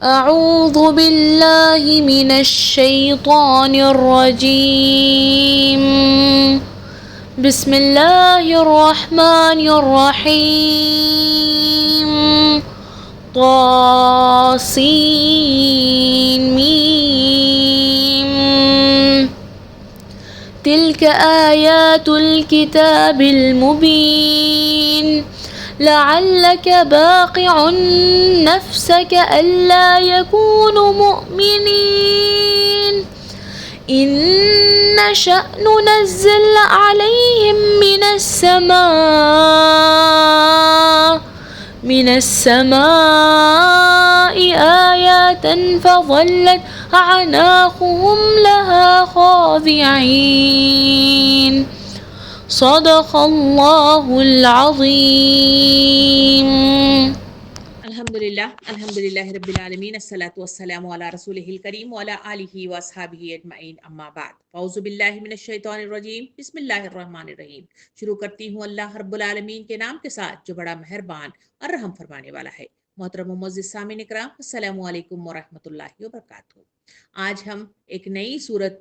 أعوذ بالله من الشيطان الرجيم. بسم الله الرحمن الرحيم. طاسين ميم. تلك آيات الكتاب المبين. لعلك باقع نفسك ألا يكونوا مؤمنين إن نشأ ننزل عليهم من السماء آيات فظلت أعناقهم لها خاضعين. صدق الله العظيم. الحمد للہ رب العالمین، الصلاۃ والسلام علی رسولہ الکریم وعلی آلہ واصحابہ اجمعین، اما بعد، اعوذ باللہ من الشیطان الرجیم، بسم اللہ الرحمن الرحیم۔ شروع کرتی ہوں اللہ رب العالمین کے نام کے ساتھ جو بڑا مہربان اور رحم فرمانے والا ہے۔ محترم و معزز سامعین اکرام، السلام علیکم ورحمۃ اللہ وبرکاتہ۔ آج ہم ایک نئی سورت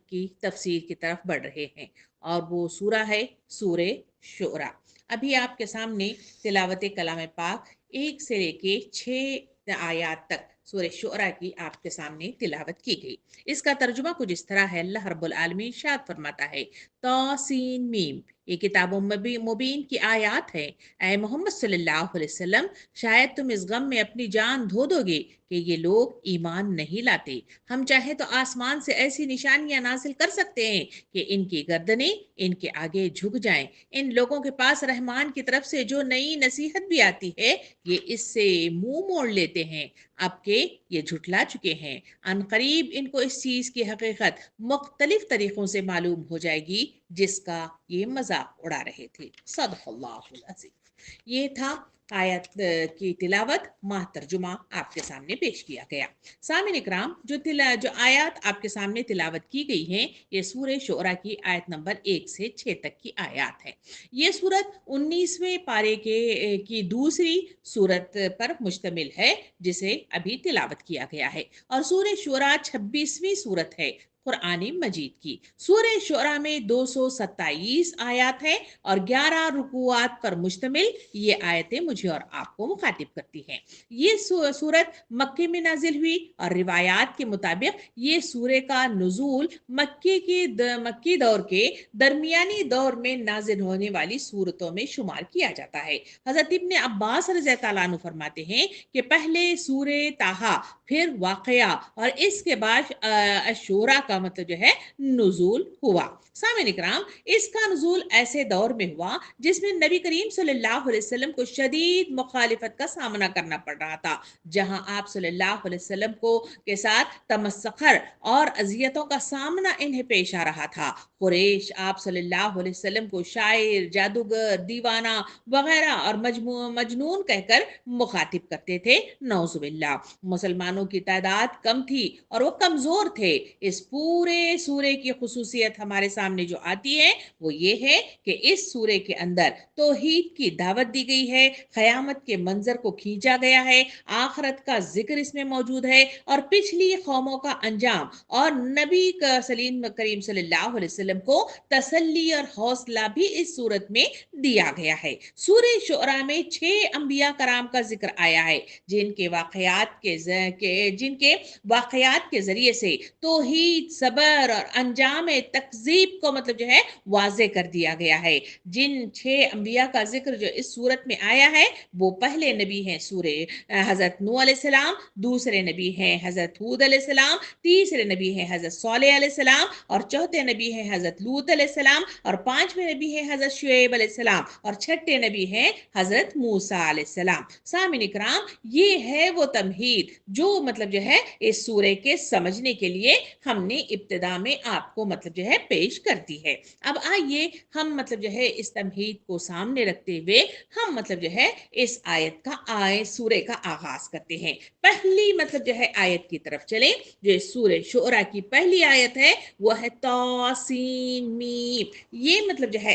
کی تفسیر کی طرف بڑھ رہے ہیں، اور وہ سورہ ہے سورہ شعراء۔ ابھی آپ کے سامنے تلاوت کلام پاک 1 سے لے کے 6 آیات تک سورہ شعراء کی آپ کے سامنے تلاوت کی گئی۔ اس کا ترجمہ کچھ اس طرح ہے۔ اللہ رب العالمین ارشاد فرماتا ہے، طاسین میم، یہ کتاب مبین کی آیات ہے۔ اے محمد صلی اللہ علیہ وسلم، شاید تم اس غم میں اپنی جان دھو دو گے کہ یہ لوگ ایمان نہیں لاتے۔ ہم چاہیں تو آسمان سے ایسی نشانیاں نازل کر سکتے ہیں کہ ان کی گردنیں ان کے آگے جھک جائیں۔ ان لوگوں کے پاس رحمان کی طرف سے جو نئی نصیحت بھی آتی ہے، یہ اس سے منہ موڑ لیتے ہیں، اب کہ یہ جھٹلا چکے ہیں۔ ان قریب ان کو اس چیز کی حقیقت مختلف طریقوں سے معلوم ہو جائے گی جس کا یہ مذاق اڑا رہے تھے۔ صدق اللہ العظیم۔ یہ تھا آیت کی تلاوت، ماہ ترجمہ آپ کے سامنے پیش کیا گیا۔ سامعین اکرام، جو آیات آپ کے سامنے تلاوت کی گئی ہیں، یہ سورہ شعراء کی آیت نمبر 1 سے 6 تک کی آیات ہیں۔ یہ سورت 19ویں پارے کی دوسری سورت پر مشتمل ہے جسے ابھی تلاوت کیا گیا ہے، اور سورہ شعراء 26ویں سورت ہے قرآن مجید کی۔ سورہ شعراء میں 227 آیات ہیں اور 11 رکوعات پر مشتمل یہ آیتیں مجھے اور آپ کو مخاطب کرتی ہیں۔ یہ سورت مکے میں نازل ہوئی، اور روایات کے مطابق یہ سورہ کا نزول مکی دور کے درمیانی دور میں نازل ہونے والی سورتوں میں شمار کیا جاتا ہے۔ حضرت ابن عباس رضی اللہ عنہ فرماتے ہیں کہ پہلے سورہ طٰہٰ، پھر واقعہ، اور اس کے بعد الشورى کا مطلب جو ہے نزول ہوا۔ سامعین اکرام، اس کا نزول ایسے دور میں ہوا جس میں نبی کریم صلی اللہ علیہ وسلم کو شدید مخالفت کا سامنا کرنا پڑ رہا تھا، جہاں آپ صلی اللہ علیہ وسلم کے ساتھ تمسخر اور اذیتوں کا سامنا انہیں پیش آ رہا تھا۔ قریش آپ صلی اللہ علیہ وسلم کو شاعر، جادوگر، دیوانہ وغیرہ اور مجنون کہہ کر مخاطب کرتے تھے، نعوذ باللہ۔ مسلمانوں کی تعداد کم تھی اور وہ کمزور تھے۔ اس پورے سورے کی خصوصیت ہمارے سامنے جو آتی ہے وہ یہ ہے کہ اس سورے کے اندر توحید کی دعوت دی گئی ہے، قیامت کے منظر کو کھینچا گیا ہے، آخرت کا ذکر اس میں موجود ہے، اور پچھلی قوموں کا انجام، اور نبی کریم صلی اللہ علیہ وسلم کو تسلی اور حوصلہ بھی اس صورت میں دیا گیا ہے۔ سورہ شعراء میں 6 انبیاء کرام کا ذکر آیا ہے، جن کے واقعات کے ذریعے سے توحید، صبر اور انجام تکذیب کو مطلب جو ہے واضح کر دیا گیا ہے۔ جن 6 انبیاء کا ذکر جو اس صورت میں آیا ہے، وہ پہلے نبی ہیں حضرت نوح علیہ السلام، دوسرے نبی ہیں حضرت ہود علیہ السلام، تیسرے نبی ہیں حضرت صالح علیہ السلام، اور چوتھے نبی ہیں حضرت لوط علیہ السلام، اور 5ویں نبی ہیں حضرت شعیب علیہ السلام، اور 6ٹھے نبی ہیں حضرت موسیٰ علیہ السلام۔ سامعین اکرام، یہ ہے وہ تمہید جو مطلب جو ہے اس سورے کے سمجھنے کے لیے ہم نے ابتدا میں آپ کو مطلب جو ہے پیش کرتی ہے۔ اب آئیے ہم مطلب جو ہے اس تمہید کو سامنے رکھتے ہوئے ہم مطلب جو ہے اس آیت کا سورہ کا آغاز کرتے ہیں۔ پہلی مطلب جو ہے آیت کی طرف چلیں، جو سورہ شعراء کی پہلی آیت ہے وہ ہے طاسین میم۔ یہ مطلب جو ہے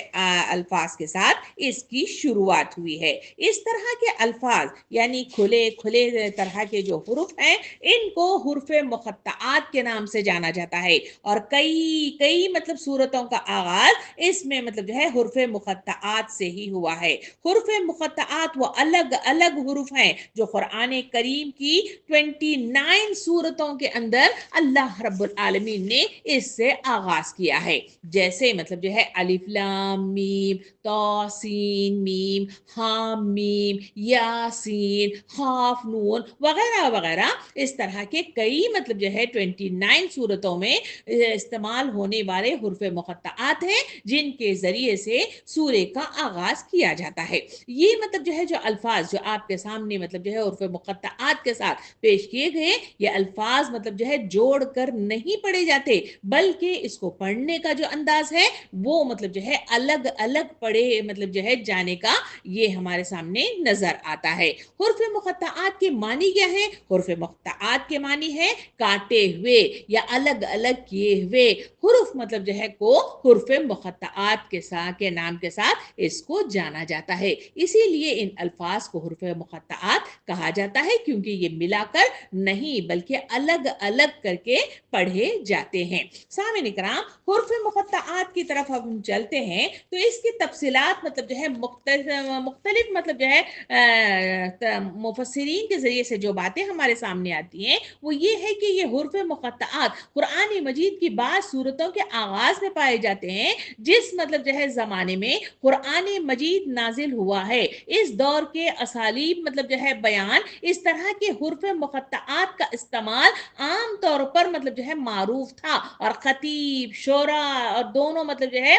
الفاظ کے ساتھ اس کی شروعات ہوئی ہے۔ اس طرح کے الفاظ یعنی کھلے کھلے طرح کے جو حروف ہیں ان کو حروف مقطعات کے نام سے جانا جاتا ہے، اور کئی مطلب صورتوں کا آغاز اس میں مطلب جو ہے حروف مقطعات سے ہی ہوا ہے۔ حروف مقطعات وہ الگ الگ حروف ہیں جو قرآن کریم کی 29 صورتوں کے اندر اللہ رب العالمین نے اس سے آغاز کیا ہے، جیسے مطلب جو ہے الف لام میم، طاسین میم، حام میم، یاسین، خاف نون وغیرہ وغیرہ۔ اس طرح کے کئی مطلب جو ہے 29 صورتوں میں استعمال ہونے والے حروف مقطعات ہیں جن کے ذریعے سے سورے کا آغاز کیا جاتا ہے۔ یہ مطلب جو ہے جو الفاظ جو آپ کے سامنے مطلب جو ہے حروف مقطعات کے ساتھ پیش کیے گئے، یہ الفاظ مطلب جو ہے جوڑ کر نہیں پڑھے جاتے، بلکہ اس کو پڑھنے کا جو انداز ہے وہ مطلب جو ہے الگ الگ پڑھے مطلب جو ہے جانے کا یہ ہمارے سامنے نظر آتا ہے۔ حروف مقطعات کے معنی کیا ہے؟ حروف مقطعات کے معنی ہے کاٹے ہوئے یا الگ الگ کیے ہوئے حروف مطلب جو ہے کو حروف مقطعات کے نام کے ساتھ اس کو جانا جاتا ہے۔ اسی لیے ان الفاظ کو حروف مقطعات کہا جاتا ہے، کیونکہ یہ ملا کر نہیں بلکہ الگ الگ کر کے پڑھے جاتے ہیں۔ سامعین اکرام، حروف مقطعات کی طرف ہم چلتے ہیں تو اس کی تفصیلات مطلب جو ہے مختلف مطلب جو ہے مفسرین کے ذریعے سے جو باتیں ہمارے سامنے آتی ہیں وہ یہ ہے کہ یہ حروف مقطعات قرآن مجید کی بعض صورتوں کے آغاز میں پائے جاتے ہیں۔ جس مطلب جو ہے زمانے میں قرآن مجید نازل ہوا ہے اس دور کے اسالیب مطلب جو ہے بیان اس طرح کے حروف مقطعات کا استعمال عام طور پر مطلب جو ہے معروف تھا، اور خطیب شعرا اور دونوں مطلب جو ہے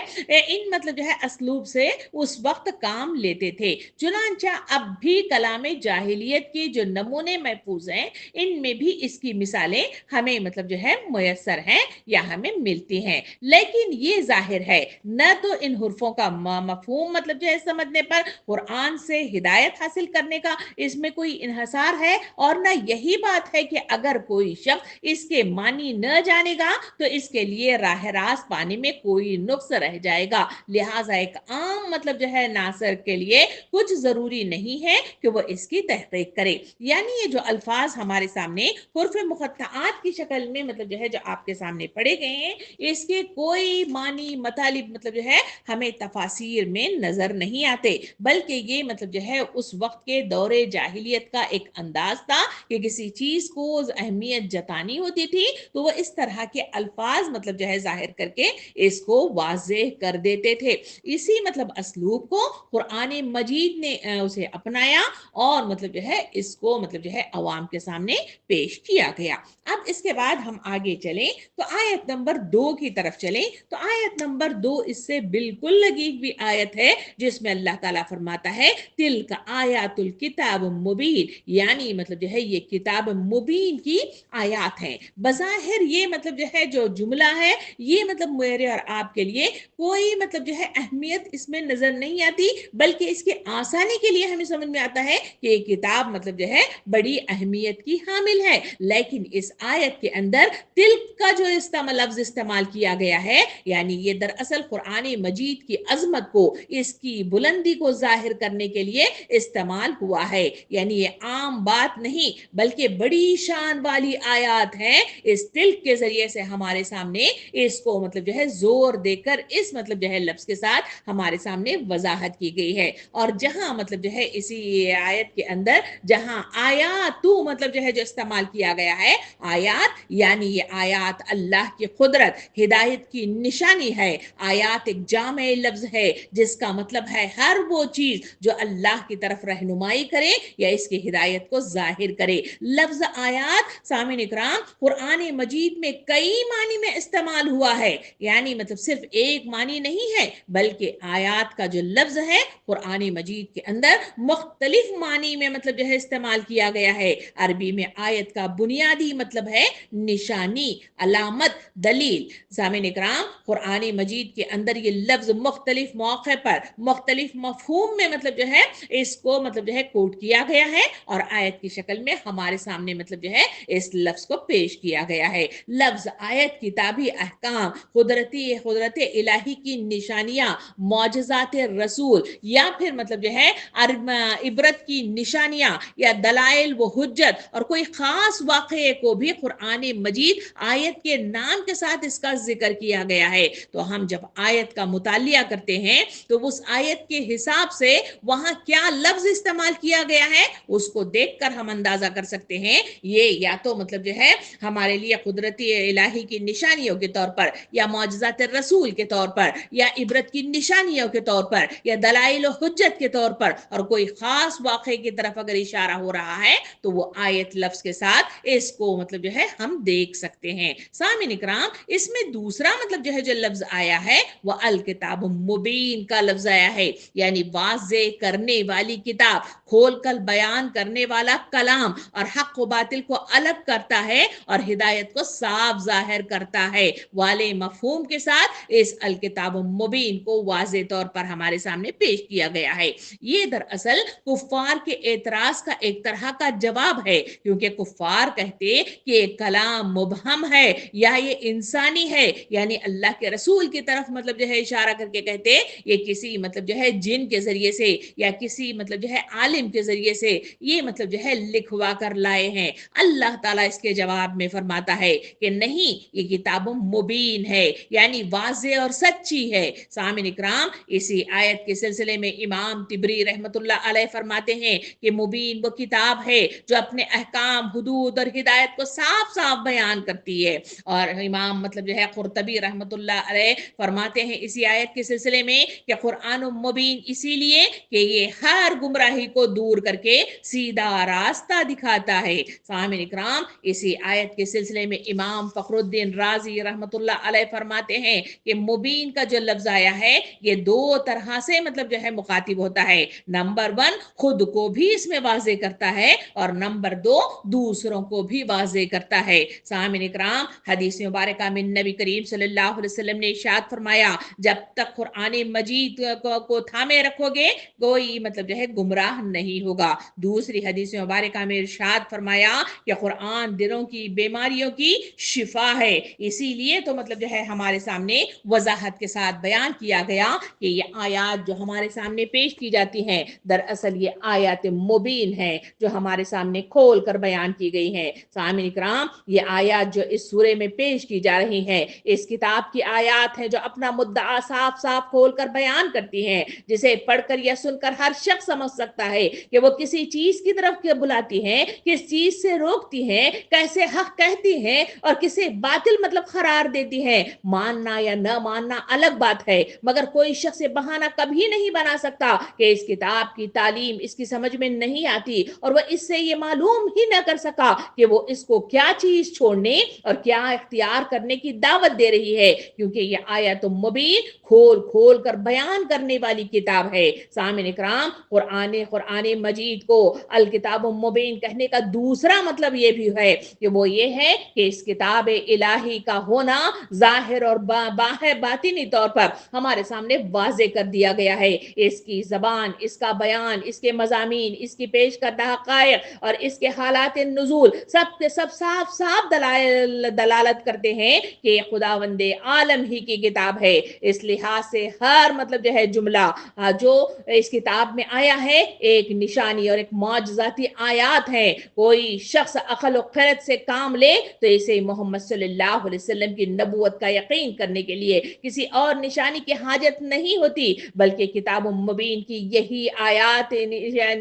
ان مطلب جو ہے اسلوب سے اس وقت کام لیتے تھے۔ چنانچہ اب بھی کلام جاہلیت کے جو نمونے محفوظ ہیں ان میں بھی اس کی مثالیں ہمیں مطلب جو ہے میسر ہیں یا ہمیں ملتی ہیں، لیکن یہ ظاہر ہے نہ تو ان حروفوں کا مفہوم مطلب جو ہے سمجھنے پر قرآن سے ہدایت حاصل کرنے کا اس میں کوئی انحصار ہے، اور نہ یہی بات ہے کہ اگر کوئی شخص اس کے معنی نہ جانے گا تو اس کے لیے راہ راست پانے میں کوئی نقص رہ جائے گا۔ لہٰذا ایک عام مطلب جو ہے ناصر کے لیے کچھ ضروری نہیں ہے کہ وہ اس کی تحقیق کرے۔ یعنی یہ جو الفاظ ہمارے سامنے حروف مقطعات کی شکل میں مطلب جو ہے جو آپ کے سامنے پڑھے گئے ہیں اس کے کوئی معنی مطالب مطلب جو ہے ہمیں تفاسیر میں نظر نہیں آتے، بلکہ یہ مطلب جو ہے اس وقت کے دور جاہلیت کا ایک انداز تھا کہ کسی چیز کو اہمیت جتانی ہوتی تھی تو وہ اس طرح کے الفاظ مطلب جو ہے ظاہر کر کے اس کو واضح کر دیتے تھے۔ اسی مطلب اسلوب کو قرآن مجید نے اسے اپنایا اور مطلب جو ہے اس کو مطلب جو ہے عوام کے سامنے پیش کیا گیا۔ اب اس کے بعد ہم آگے چلیں تو آیت نمبر 2 کی طرف چلیں تو آیت نمبر 2 اس سے بالکل لگی ہوئی آیت ہے جس میں اللہ تعالیٰ فرماتا ہے تلک آیات الکتاب مبین، یعنی مطلب جو ہے یہ کتاب مبین کی آیات ہیں۔ بظاہر یہ مطلب جو ہے جو جملہ ہے یہ مطلب میرے اور آپ کے لیے کوئی مطلب جو ہے اہمیت اس میں نظر نہیں آتی، بلکہ اس کی آسانی کے لیے ہمیں سمجھ میں آتا ہے کہ یہ کتاب مطلب جو ہے بڑی اہمیت کی حامل ہے، لیکن اس آیت کے اندر تلک کا جو لفظ استعمال کیا گیا ہے یعنی یہ دراصل قرآن مجید کی عظمت کو، اس کی بلندی کو ظاہر کرنے کے لیے استعمال ہوا ہے۔ یعنی یہ عام بات نہیں بلکہ بڑی شان والی آیات ہیں، اس تلک کے ذریعے سے ہمارے سامنے اس کو مطلب جو ہے زور دے کر اس مطلب جو ہے لفظ کے ساتھ ہمارے سامنے وضاحت کی گئی ہے۔ اور جہاں مطلب جو ہے اسی آیت کے اندر جہاں آیات تو مطلب جو ہے جو استعمال کیا گیا ہے آیات، یعنی یہ آیات اللہ کی قدرت ہدایت کی نشانی ہے۔ آیات ایک جامع لفظ ہے جس کا مطلب ہے ہر وہ چیز جو اللہ کی طرف رہنمائی کرے یا اس کی ہدایت کو ظاہر کرے۔ لفظ آیات سامعین اکرام قرآن مجید میں کئی معنی میں استعمال ہوا ہے، یعنی مطلب صرف ایک معنی نہیں ہے بلکہ آیات کا جو لفظ ہے قرآن مجید کے اندر مختلف معنی میں مطلب جو ہے استعمال کیا گیا ہے۔ عربی میں آیت کا بنیادی مطلب ہے نشانی، علامت، دلیل۔ سامعین اکرام، قرآن مجید کے اندر یہ لفظ مختلف موقع پر مختلف مفہوم میں مطلب جو ہے اس کو مطلب جو ہے کوٹ کیا گیا ہے اور آیت کی شکل میں ہمارے سامنے مطلب جو ہے اس لفظ کو پیش کیا گیا ہے۔ لفظ، آیت، کتابی احکام، قدرت الہی کی نشانیاں، معجزات رسول، یا پھر مطلب جو ہے عبرت کی نشانیاں یا دلائل و حجت اور کوئی خاص واقعے کو بھی قرآن مجید آیت کے نام کے ساتھ اس کا ذکر کیا گیا ہے۔ تو ہم جب آیت کا مطالعہ کرتے ہیں تو اس آیت کے حساب سے وہاں کیا لفظ استعمال کیا گیا ہے اس کو دیکھ کر ہم اندازہ کر سکتے ہیں یہ یا تو مطلب جو ہے ہمارے لیے قدرتی الہی کی نشانیوں کے طور پر، یا معجزات رسول کے طور پر، یا عبرت کی نشانیوں کے طور پر، یا دلائل و حجت کے طور پر، اور کوئی خاص واقعے کی طرف اگر اشارہ ہو رہا ہے تو وہ آیت لفظ کے ساتھ اس کو مطلب جو ہے ہم دیکھ سکتے ہیں۔ سامعین اکرام، اس میں دوسرا مطلب جو ہے جو لفظ آیا ہے وہ الکتاب مبین کا لفظ آیا ہے، یعنی واضح کرنے والی کتاب، کھول کر بیان کرنے والا کلام، اور حق و باطل کو الگ کرتا ہے اور ہدایت کو صاف ظاہر کرتا ہے والے مفہوم کے ساتھ اس الکتاب مبین کو واضح طور پر ہمارے سامنے پیش کیا گیا ہے۔ یہ دراصل کفار کے اعتراض کا ایک طرح کا جواب ہے، کیونکہ کفار کہتے کہ یہ کلام مبہم ہے یا یہ انسانی ہے، یعنی اللہ کے رسول کی طرف مطلب جو ہے اشارہ کر کے کہتے یہ کسی مطلب جو ہے جن کے ذریعے سے یا کسی مطلب جو ہے عالم کے ذریعے سے یہ مطلب جو ہے لکھوا کر لائے ہیں۔ اللہ تعالیٰ اس کے جواب میں فرماتا ہے کہ نہیں، یہ کتاب مبین ہے، یعنی واضح اور سچی ہے۔ سامعین اکرام، اسی آیت کے سلسلے میں امام طبری رحمت اللہ علیہ فرماتے ہیں کہ مبین وہ کتاب ہے جو اپنے احکام، حدود اور ہدایت کو صاف صاف بیان کرتی ہے۔ اور امام مطلب جو ہے قرطبی رحمت اللہ علیہ فرماتے ہیں اسی آیت کے سلسلے میں کہ قرآن مبین اسی لیے کہ یہ ہر گمراہی کو دور کر کے سیدھا راستہ دکھاتا ہے۔ سامعین اکرام، اسی آیت کے سلسلے میں امام فخر الدین رازی رحمت اللہ علیہ فرماتے ہیں کہ مبین کا جو لفظ آیا ہے یہ دو طرح سے مطلب جو ہے مخاطب ہوتا ہے۔ نمبر 1، خود کو بھی اس میں واضح کرتا ہے، اور نمبر 2، دوسروں کو بھی واضح کرتا ہے۔ سامعین اکرام، حدیث مبارکہ میں نبی کریم صلی اللہ علیہ وسلم نے ارشاد فرمایا جب تک قرآن مجید کو تھامے رکھو گے کوئی مطلب جو ہے گمراہ نہیں ہوگا۔ دوسری حدیث مبارکہ میں ارشاد فرمایا کہ قرآن دلوں کی بیماریوں کی شفا ہے۔ اسی لیے تو مطلب جو ہے ہمارے سامنے وضاحت کے ساتھ بیان کیا گیا کہ یہ آیات جو ہمارے سامنے پیش کی جاتی ہیں دراصل یہ آیات مبین ہیں جو ہمارے سامنے کھول کر بیان کی گئی ہیں۔ سامعین اکرام، یہ آیات جو اس سورے میں پیش کی جا رہی ہیں اس کتاب کی آیات ہیں جو اپنا مدعا صاف صاف کھول کر بیان کرتی ہیں، جسے پڑھ کر یا سن کر ہر شخص سمجھ سکتا ہے کہ وہ کسی چیز کی طرف بلاتی ہیں، کس چیز سے روکتی ہیں، کیسے حق کہتی ہیں اور کسے باطل مطلب قرار دیتی ہیں۔ ماننا یا نہ ماننا الگ بات ہے، مگر کوئی شخص بہانہ کبھی نہیں بنا سکتا کہ اس کتاب کی تعلیم اس کی سمجھ میں نہیں آتی اور وہ اس سے یہ معلوم ہی نہ کر سکا کہ وہ اس کو کیا چیز چھوڑنے اور کیا اختیار کرنے کی دعوت دے رہی ہے، کیونکہ یہ آیت مبین کھول کر بیان کرنے والی کتاب ہے۔ سامعین اکرام، قرآن مجید کو الکتاب مبین کہنے کا دوسرا مطلب یہ بھی ہے کہ وہ یہ ہے کہ اس کتاب الہی کا ہونا ظاہر اور باطنی طور پر ہمارے سامنے واضح کر دیا گیا ہے۔ اس کی زبان، اس کا بیان، اس کے مضامین، اس کی پیش کردہ حقائق اور اس کے حالات نزول سب کے سب صاف صاف دلالت کرتے ہیں کہ یہ خداوند عالم ہی کی کتاب ہے۔ اس لحاظ سے ہر مطلب جو ہے جملہ جو اس کتاب میں آیا ہے ایک نشانی اور ایک معجزاتی آیات ہے۔ کوئی شخص عقل و خرد سے کام لے تو اسے محمد صلی اللہ علیہ وسلم کی نبوت کا یقین کرنے کے لیے کسی اور نشانی کی حاجت نہیں ہوتی، بلکہ کتاب مبین کی یہی آیات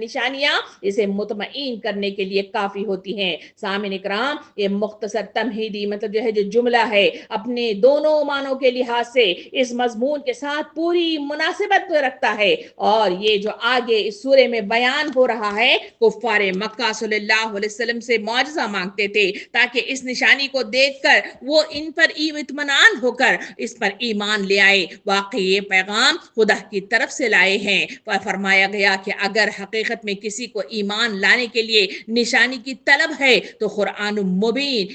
نشانیاں اسے مطمئن کرنے کے لیے کافی ہوتی ہیں۔ سامعین اکرام، یہ مختصر تمہیدی مطلب جو ہے جو جملہ ہے اپنے دونوں معنوں کے لحاظ سے اس مضمون کے ساتھ پوری مناسبت رکھتا ہے، اور یہ جو آگے اس سورے میں بیان ہو رہا ہے کفار مکہ صلی اللہ علیہ وسلم سے معجزہ مانگتے تھے تاکہ اس نشانی کو دیکھ کر وہ ان پر اطمینان ہو کر اس پر ایمان لے آئے۔ واقعی یہ پیغام خدا کی طرف سے لائے ہیں۔ فرمایا گیا کہ اگر حقیقت میں کسی کو ایمان لانے کے لیے نشانی کی طلب ہے تو قرآن مبین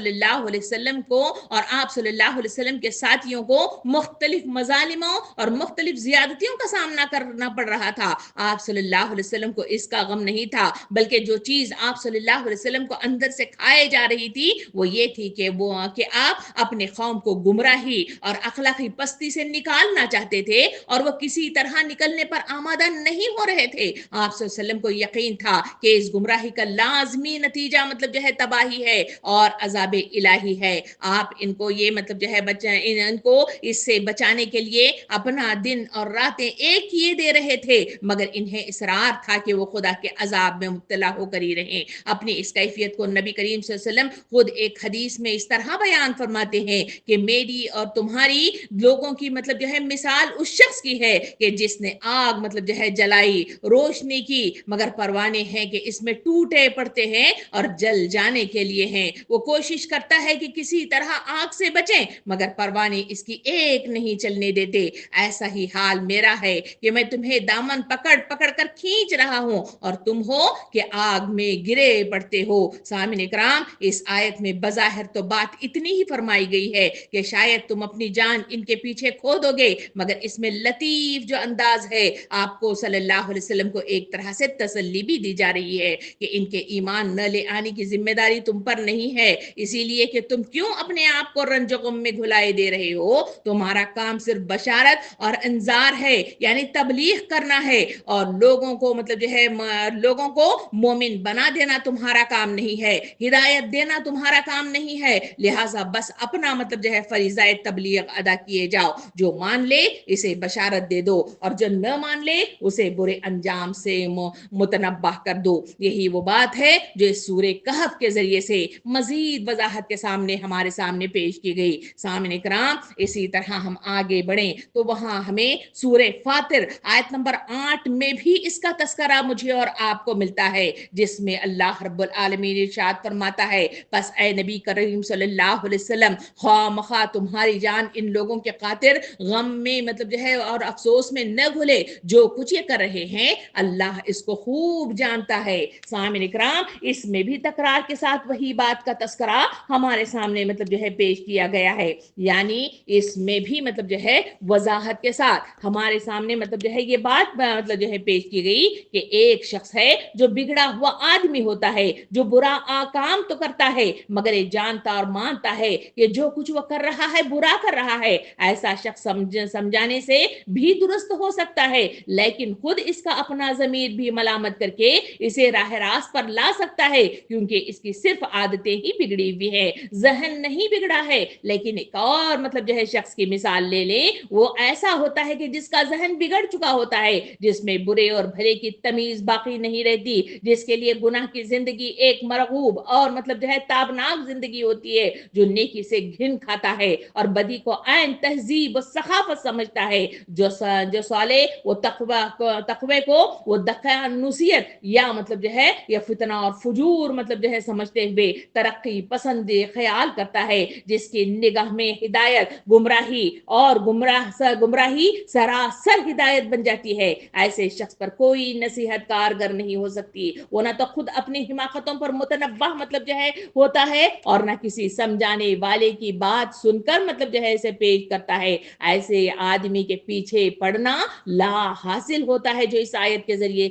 صلی اللہ علیہ وسلم کو اور آپ صلی اللہ علیہ وسلم کے ساتھیوں کو مختلف مظالموں اور مختلف زیادتیوں کا سامنا کرنا پڑ رہا تھا. آپ صلی اللہ علیہ وسلم کو اس کا غم نہیں تھا، بلکہ جو چیز آپ صلی اللہ علیہ وسلم کو اندر سے کھائے جا رہی تھی وہ یہ تھی کہ آپ اپنے قوم کو گمراہی اور اخلاقی پستی سے نکالنا چاہتے تھے، اور وہ کسی طرح نکلنے پر آمادہ نہیں ہو رہے تھے. آپ صلی اللہ علیہ وسلم کو یقین تھا کہ اس گمراہی کا لازمی نتیجہ مطلب جو ہے تباہی ہے اور عذاب الہی ہے. آپ ان کو یہ مطلب جو ہے ان کو اس سے بچانے کے لیے اپنا دن اور راتیں ایک کیے دے رہے تھے، مگر انہیں اصرار تھا کہ وہ خدا کے عذاب میں مبتلا ہو کر ہی رہیں. اپنی اس کیفیت کو نبی کریم صلی اللہ علیہ وسلم خود ایک حدیث میں اس طرح بیان فرماتے ہیں کہ میری اور تمہاری لوگوں کی مطلب جو ہے مثال اس شخص کی ہے کہ جس نے آگ مطلب جو ہے جلائی، روشنی کی، مگر پروانے ہیں کہ اس میں ٹوٹے پڑتے ہیں اور جل جانے کے لیے ہیں. وہ کوشش کرتا ہے کہ کسی طرح آگ سے بچیں، مگر پروانے اس کی ایک نہیں چلنے دیتے. ایسا ہی حال میرا ہے کہ میں تمہیں دامن پکڑ پکڑ کر کھینچ رہا ہوں اور تم ہو کہ آگ میں گرے پڑتے ہو. سامعین کرام، اس آیت میں بظاہر تو بات اتنی ہی فرمائی گئی ہے کہ شاید تم اپنی جان ان کے پیچھے کھو دو گے، مگر اس میں لطیف جو انداز ہے آپ کو صلی اللہ علیہ وسلم کو ایک طرح سے تسلی بھی دی جا رہی ہے کہ ان کے ایمان نہ لے آنے کی ذمہ داری تم پر نہیں ہے، اسی لیے کہ تم کیوں اپنے آپ کو رنج و غم میں گھلائے دے رہے ہو. تمہارا کام صرف بشارت اور انذار ہے، یعنی تبلیغ کرنا ہے، اور لوگوں کو مطلب جو ہے لوگوں کو مومن بنا دینا تمہارا کام نہیں ہے، ہدایت دینا تمہارا کام نہیں ہے. لہٰذا بس اپنا مطلب جو ہے فریضہ تبلیغ ادا کیے جاؤ. جو مان لے اسے بشارت دے دو، اور جو نہ مان لے اسے برے انجام سے متنبہ کر دو. یہی وہ بات ہے جو اس سورہ کہف کے ذریعے سے مزید وضاحت کے سامنے ہمارے سامنے پیش کی گئی. سامعین کرام، اسی طرح ہم آگے بڑھیں تو وہاں ہمیں سورہ فاطر آیت نمبر 8 میں بھی اس کا تذکرہ مجھے اور آپ کو ملتا ہے، جس میں اللہ رب العالمین ارشاد فرماتا ہے، پس اے نبی کریم صلی اللہ علیہ وسلم، خواہ مخواہ تمہاری جان ان لوگوں کے خاطر غم میں مطلب جو ہے اور افسوس میں نہ گھلے، جو کچھ یہ کر رہے ہیں اللہ اس کو خوب جانتا ہے. سامعین کرام، اس میں بھی تکرار کے ساتھ وہی بات کا تذکرہ ہمارے سامنے مطلب جو ہے پیش کیا گیا ہے، یعنی اس میں بھی مطلب جو ہے وضاحت کے ساتھ ہمارے سامنے مطلب جو ہے یہ بات مطلب جو ہے پیش کی گئی کہ ایک شخص ہے جو بگڑا ہوا آدمی ہوتا ہے، جو برا کام تو کرتا ہے مگر یہ جانتا اور مانتا ہے کہ جو کچھ وہ کر رہا ہے برا کر رہا ہے. ایسا شخص سمجھانے سے بھی درست ہو سکتا ہے، لیکن خود اس کا اپنا ضمیر بھی ملامت کر کے اسے راہ راست پر لا سکتا ہے، کیونکہ اس کی صرف عادتیں ہی بگڑی ہوئی ہے، ذہن نہیں بگڑا ہے. لیکن ایک اور مطلب جو ہے شخص کی مثال لے لیں، وہ ایسا ہوتا ہے کہ جس کا ذہن بگڑ چکا ہوتا ہے، جس میں برے اور بھلے کی تمیز باقی نہیں رہتی، جس کے لیے گناہ کی زندگی ایک مرغوب اور مطلب جو ہے تابناک زندگی ہوتی ہے، جو نیکی سے گھن کھاتا ہے اور بدی کو عین تہذیب و ثقافت سمجھتا ہے، جو صالح وہ تقوی کو وہ دقیانوسیت یا مطلب جو ہے یا فتنہ اور فجور مطلب جو ہے سمجھتے ہوئے ترقی پسند خیال کرتا ہے، جس کی نگاہ میں ہدایت گمراہی اور گمراہی سراسر ہدایت بن جاتی ہے. ایسے شخص پر کوئی نصیحت کارگر نہیں ہو سکتی، وہ نہ تو خود اپنی حماقتوں پر متنبہ مطلب جو ہے ہوتا ہے اور نہ کسی سمجھانے والے کی بات سن کر مطلب جو ہے اسے پیش کرتا ہے. ایسے آدمی کے پیچھے پڑنا لا حاصل ہوتا ہے، جو اس آیت کے ذریعے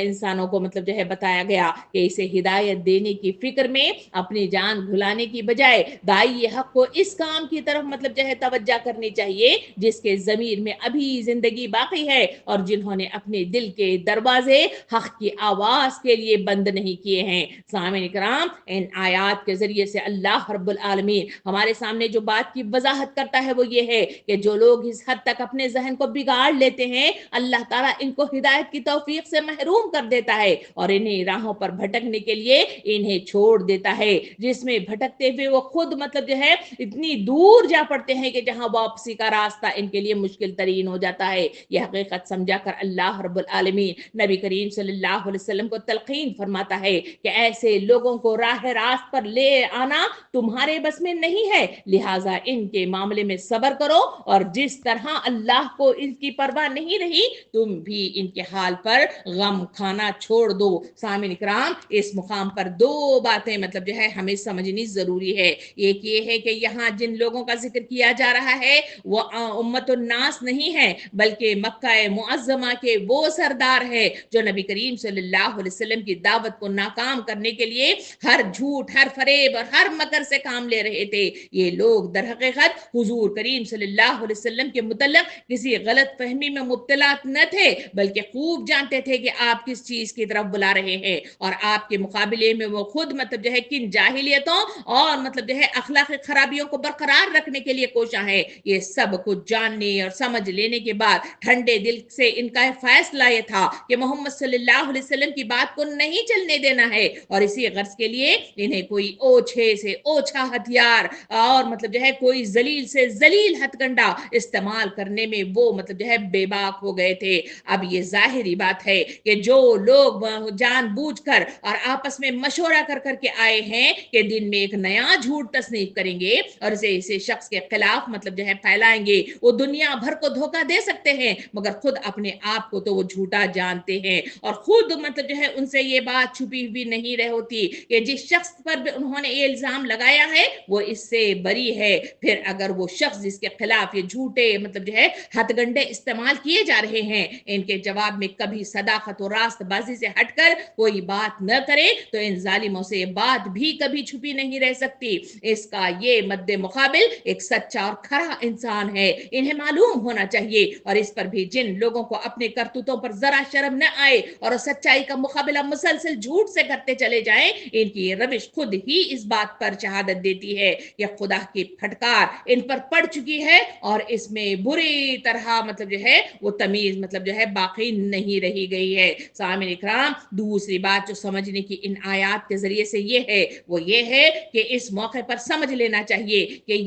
انسانوں کو مطلب جو ہے بتایا گیا کہ اسے ہدایت دینے کی فکر میں اپنی جان بھلانے کی بجائے دائی حق کو اس کام کی طرف مطلب جو ہے توجہ کرنی چاہیے جس کے ضمیر میں ابھی زندگی باقی ہے، اور جنہوں نے اپنے دل کے دروازے حق کی آواز کے لیے بند نہیں کیے ہیں. سامعین کرام، ان آیات کے ذریعے سے اللہ رب العالمین ہمارے سامنے جو بات کی وضاحت کرتا ہے وہ یہ ہے کہ جو لوگ اس حد تک اپنے ذہن کو بگاڑ لیتے ہیں، اللہ تعالیٰ ان کو ہدایت کی توفیق سے محروم کر دیتا ہے اور انہیں راہوں پر بھٹکنے کے لیے انہیں چھوڑ دیتا ہے، جس میں بھٹکتے ہوئے وہ خود مطلب جو ہے اتنی دور جا پڑتے ہیں کہ جہاں واپسی کا راستہ ان کے لیے مشکل ترین ہو جاتا ہے. یہ حقیقت سمجھا کر اللہ رب العالمین نبی کریم صلی اللہ علیہ وسلم کو تلقین فرماتا ہے کہ ایسے لوگوں کو راہ راست پر لے آنا تمہارے بس میں نہیں ہے، لہٰذا ان کے معاملے میں صبر کرو، اور جس طرح اللہ کو ان کی پرواہ نہیں رہی تم بھی ان کے حال پر غم کھانا چھوڑ دو. سامعین کرام، اس مقام پر دو باتیں مطلب جو ہے ہمیں سمجھنی سمجھنی ضروری ہے۔ ایک یہ ہے کہ یہاں جن لوگوں کا ذکر کیا جا رہا ہے وہ امت الناس نہیں ہے، بلکہ مکہ معظمہ کے وہ سردار ہے جو نبی کریم صلی اللہ علیہ وسلم کی دعوت کو ناکام کرنے کے لیے ہر جھوٹ، ہر فریب اور ہر مکر سے کام لے رہے تھے۔ یہ لوگ در حقیقت حضور کریم صلی اللہ علیہ وسلم کے متعلق کسی غلط فہمی میں مبتلا نہ تھے، بلکہ خوب جانتے تھے کہ آپ کس چیز کی طرف بلا رہے ہیں، اور آپ کے مقابلے میں وہ خود مطلب جو ہے کن جاہلیتوں اور مطلب جو ہے اخلاقی خرابیوں کو برقرار رکھنے کے لیے کوشاں ہے۔ یہ سب کچھ جاننے اور سمجھ لینے کے بعد ٹھنڈے دل سے ان کا فیصلہ یہ تھا کہ محمد صلی اللہ علیہ وسلم کی بات کو نہیں چلنے دینا ہے، اور اسی غرض کے لیے انہیں کوئی اوچھے سے اوچھا ہتھیار اور مطلب جو ہے کوئی ذلیل سے ذلیل ہتھ کنڈا استعمال کرنے میں وہ مطلب جو ہے بے باک ہو گئے تھے۔ اب یہ ظاہری بات ہے کہ جو لوگ جان بوجھ کر اور آپس میں مشورہ کر کر کے آئے ہیں کہ دن میں ایک نیا جھوٹ تصنیف کریں گے اور اسے شخص کے خلاف مطلب جو ہے پھیلائیں گے، وہ دنیا بھر کو دھوکہ دے سکتے ہیں مگر خود اپنے آپ کو تو وہ جھوٹا جانتے ہیں، اور خود مطلب جو ہے ان سے یہ بات چھپی ہوئی نہیں رہ ہوتی کہ جس شخص پر بھی انہوں نے یہ الزام لگایا ہے وہ اس سے بری ہے۔ پھر اگر وہ شخص جس کے خلاف یہ جھوٹے مطلب جو ہے ہتھ گنڈے استعمال کیے جا رہے ہیں ان کے جواب میں کبھی صداقت و راست بازی سے ہٹ کر کوئی بات نہ کرے تو ان ظالموں سے یہ بات بھی کبھی چھپی نہیں رہ سکتی۔ اس کا یہ مد مقابل ایک سچا اور کھرا انسان ہے، انہیں معلوم ہونا چاہیے، اور اس پر بھی جن لوگوں کو اپنے کرتوتوں پر ذرا شرم نہ آئے اور سچائی کا مقابلہ مسلسل جھوٹ سے کرتے چلے جائیں، ان کی یہ روش خود ہی اس بات پر شہادت دیتی ہے کہ خدا کی پھٹکار ان پر پڑ چکی ہے اور اس میں بری طرح مطلب جو ہے وہ تمیز مطلب جو ہے باقی نہیں رہی گئی ہے۔ سامعین اکرام، دوسری بات جو سمجھنے کی ان آیات کے ذریعے سے یہ ہے وہ یہ ہے کہ اس موقع پر سمجھ لینا چاہیے کہ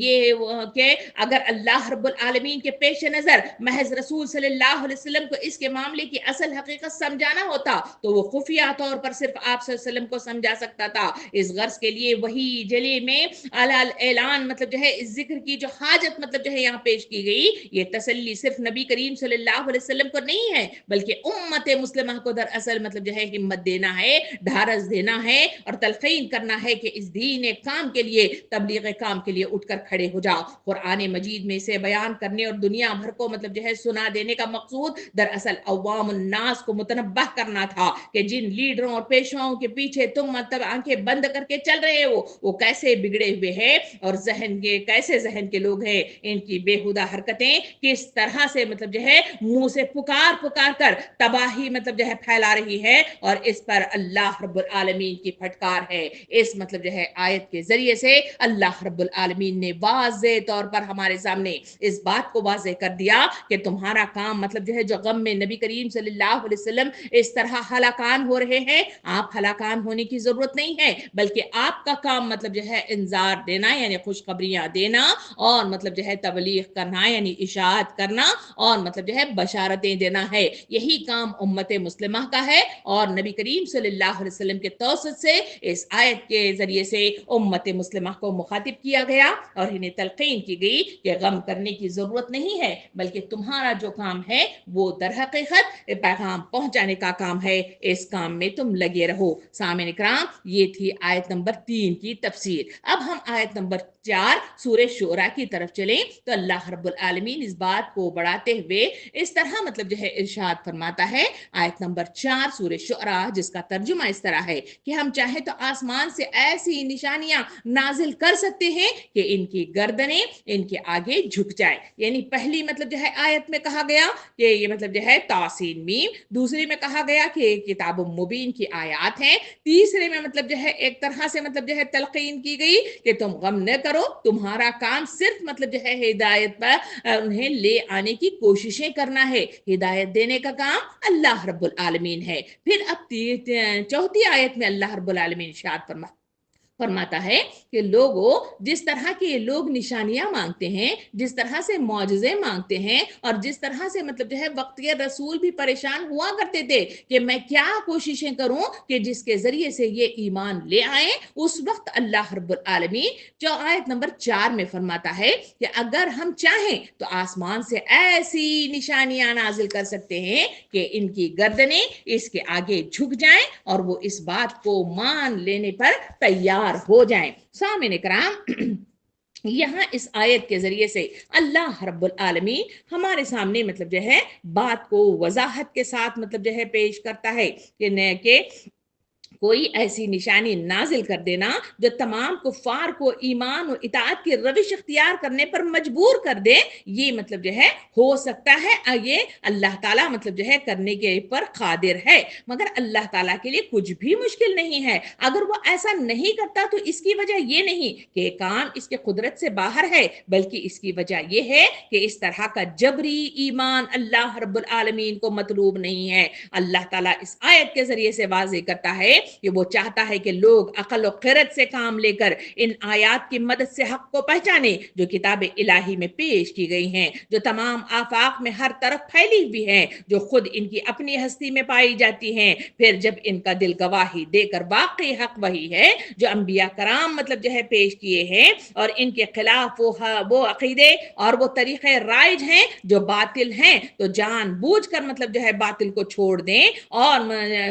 اگر اللہ رب العالمین کے پیش نظر محض رسول صلی اللہ علیہ وسلم کو اس کے معاملے کی اصل حقیقت سمجھانا ہوتا تو وہ خفیہ طور پر صرف آپ صلی اللہ علیہ وسلم کو سمجھا سکتا تھا۔ اس غرض کے لیے وہی جلی میں اعلان مطلب جو ہے اس ذکر کی جو حاجت مطلب جو ہے یہاں پیش کی گئی، یہ تسلی صرف نبی کریم صلی اللہ علیہ وسلم کو نہیں ہے بلکہ امت مسلمہ کو دراصل مطلب جو ہے ہمت دینا ہے، ڈھارس دینا ہے اور تلقین کرنا ہے کہ اس دین کام کے لیے، تبلیغ کام کے لیے اٹھ کر کھڑے ہو جاؤ۔ قرآن مجید میں اسے بیان کرنے اور دنیا بھر کو مطلب جو ہے سنا دینے کا مقصود دراصل عوام الناس کو متنبہ کرنا تھا کہ جن لیڈروں اور پیشواؤں کے پیچھے تم مطلب آنکھیں بند کر کے چل رہے ہو وہ کیسے بگڑے ہوئے ہیں اور کیسے ذہن کے لوگ ہیں، ان کی بےہودہ حرکتیں کس طرح سے مطلب جو ہے منہ سے پکار کر تباہی مطلب جو ہے پھیلا رہی ہے، اور اس پر اللہ رب العالمین کی پھٹکار ہے۔ اس مطلب جو ہے آیت کے ذریعے سے اللہ رب العالمین نے واضح طور پر ہمارے سامنے اس بات کو واضح کر دیا کہ تمہارا کام مطلب جو ہے جو غم میں نبی کریم صلی اللہ علیہ وسلم اس طرح ہلاکان ہو رہے ہیں، آپ ہلاکان ہونے کی ضرورت نہیں ہے، بلکہ آپ کا کام مطلب جو ہے انذار دینا یعنی خوشخبریاں دینا اور مطلب جو ہے تبلیغ کرنا یعنی اشاعت کرنا اور مطلب جو ہے بشارتیں دینا ہے۔ یہی کام امت مسلمہ کا ہے، اور نبی کریم صلی اللہ علیہ وسلم کے توسط سے اس آیت کے ذریعے سے امت مسلمہ کو مخاطب کیا گیا اور انہیں تلقین کی گئی کہ غم کرنے کی ضرورت نہیں ہے، بلکہ تمہارا جو کام ہے وہ در حقیقت پیغام پہنچانے کا کام ہے، اس کام میں تم لگے رہو۔ سامعین اکرام، یہ تھی آیت نمبر 3 کی تفسیر۔ اب ہم آیت نمبر 4 سورہ شعراء کی طرف چلیں تو اللہ رب العالمین اس بات کو بڑھاتے ہوئے اس طرح مطلب جو ہے ارشاد فرماتا ہے، آیت نمبر 4 سورہ شعراء، جس کا ترجمہ اس طرح ہے کہ ہم چاہیں تو آسمان سے ایسی نشانیاں نازل کر سکتے ہیں کہ ان کی گردنیں ان کے آگے جھک جائیں۔ یعنی پہلی مطلب جو ہے آیت میں کہا گیا کہ یہ مطلب جو ہے تاسین میم، دوسری میں کہا گیا کہ کتاب مبین کی آیات ہیں، تیسرے میں مطلب جو ہے ایک طرح سے مطلب جو ہے تلقین کی گئی کہ تم غم نہ کرو، تمہارا کام صرف مطلب جو ہے ہدایت پر انہیں لے آنے کی کوششیں کرنا ہے، ہدایت دینے کا کام اللہ رب العالمین ہے۔ پھر اب چوتھی آیت میں اللہ رب العالمین ارشاد فرماتا ہے کہ لوگوں جس طرح کے لوگ نشانیاں مانگتے ہیں، جس طرح سے معجزے مانگتے ہیں اور جس طرح سے مطلب جو ہے وقت کے رسول بھی پریشان ہوا کرتے تھے کہ میں کیا کوششیں کروں کہ جس کے ذریعے سے یہ ایمان لے آئیں، اس وقت اللہ رب العالمین جو آیت نمبر 4 میں فرماتا ہے کہ اگر ہم چاہیں تو آسمان سے ایسی نشانیاں نازل کر سکتے ہیں کہ ان کی گردنیں اس کے آگے جھک جائیں اور وہ اس بات کو مان لینے پر تیار تیار ہو جائیں۔ سامعین اکرام، یہاں اس آیت کے ذریعے سے اللہ رب العالمین ہمارے سامنے مطلب جو ہے بات کو وضاحت کے ساتھ مطلب جو ہے پیش کرتا ہے کہ کوئی ایسی نشانی نازل کر دینا جو تمام کفار کو ایمان اور اطاعت کی روش اختیار کرنے پر مجبور کر دے، یہ مطلب جو ہے ہو سکتا ہے، یہ اللہ تعالیٰ مطلب جو ہے کرنے کے پر قادر ہے، مگر اللہ تعالیٰ کے لیے کچھ بھی مشکل نہیں ہے۔ اگر وہ ایسا نہیں کرتا تو اس کی وجہ یہ نہیں کہ یہ کام اس کے قدرت سے باہر ہے، بلکہ اس کی وجہ یہ ہے کہ اس طرح کا جبری ایمان اللہ رب العالمین کو مطلوب نہیں ہے۔ اللہ تعالیٰ اس آیت کے ذریعے سے واضح کرتا ہے کہ وہ چاہتا ہے کہ لوگ عقل و خرد سے کام لے کر ان آیات کی مدد سے حق کو پہچانے جو کتاب الہی میں پیش کی گئی ہیں، جو تمام آفاق میں ہر طرف پھیلی ہوئی ہیں، جو خود ان کی اپنی ہستی میں پائی جاتی ہیں۔ پھر جب ان کا دل گواہی دے کر باقی حق وہی ہے جو انبیاء کرام مطلب جو ہے پیش کیے ہیں، اور ان کے خلاف وہ عقیدے اور وہ طریقے رائج ہیں جو باطل ہیں، تو جان بوجھ کر مطلب جو ہے باطل کو چھوڑ دیں، اور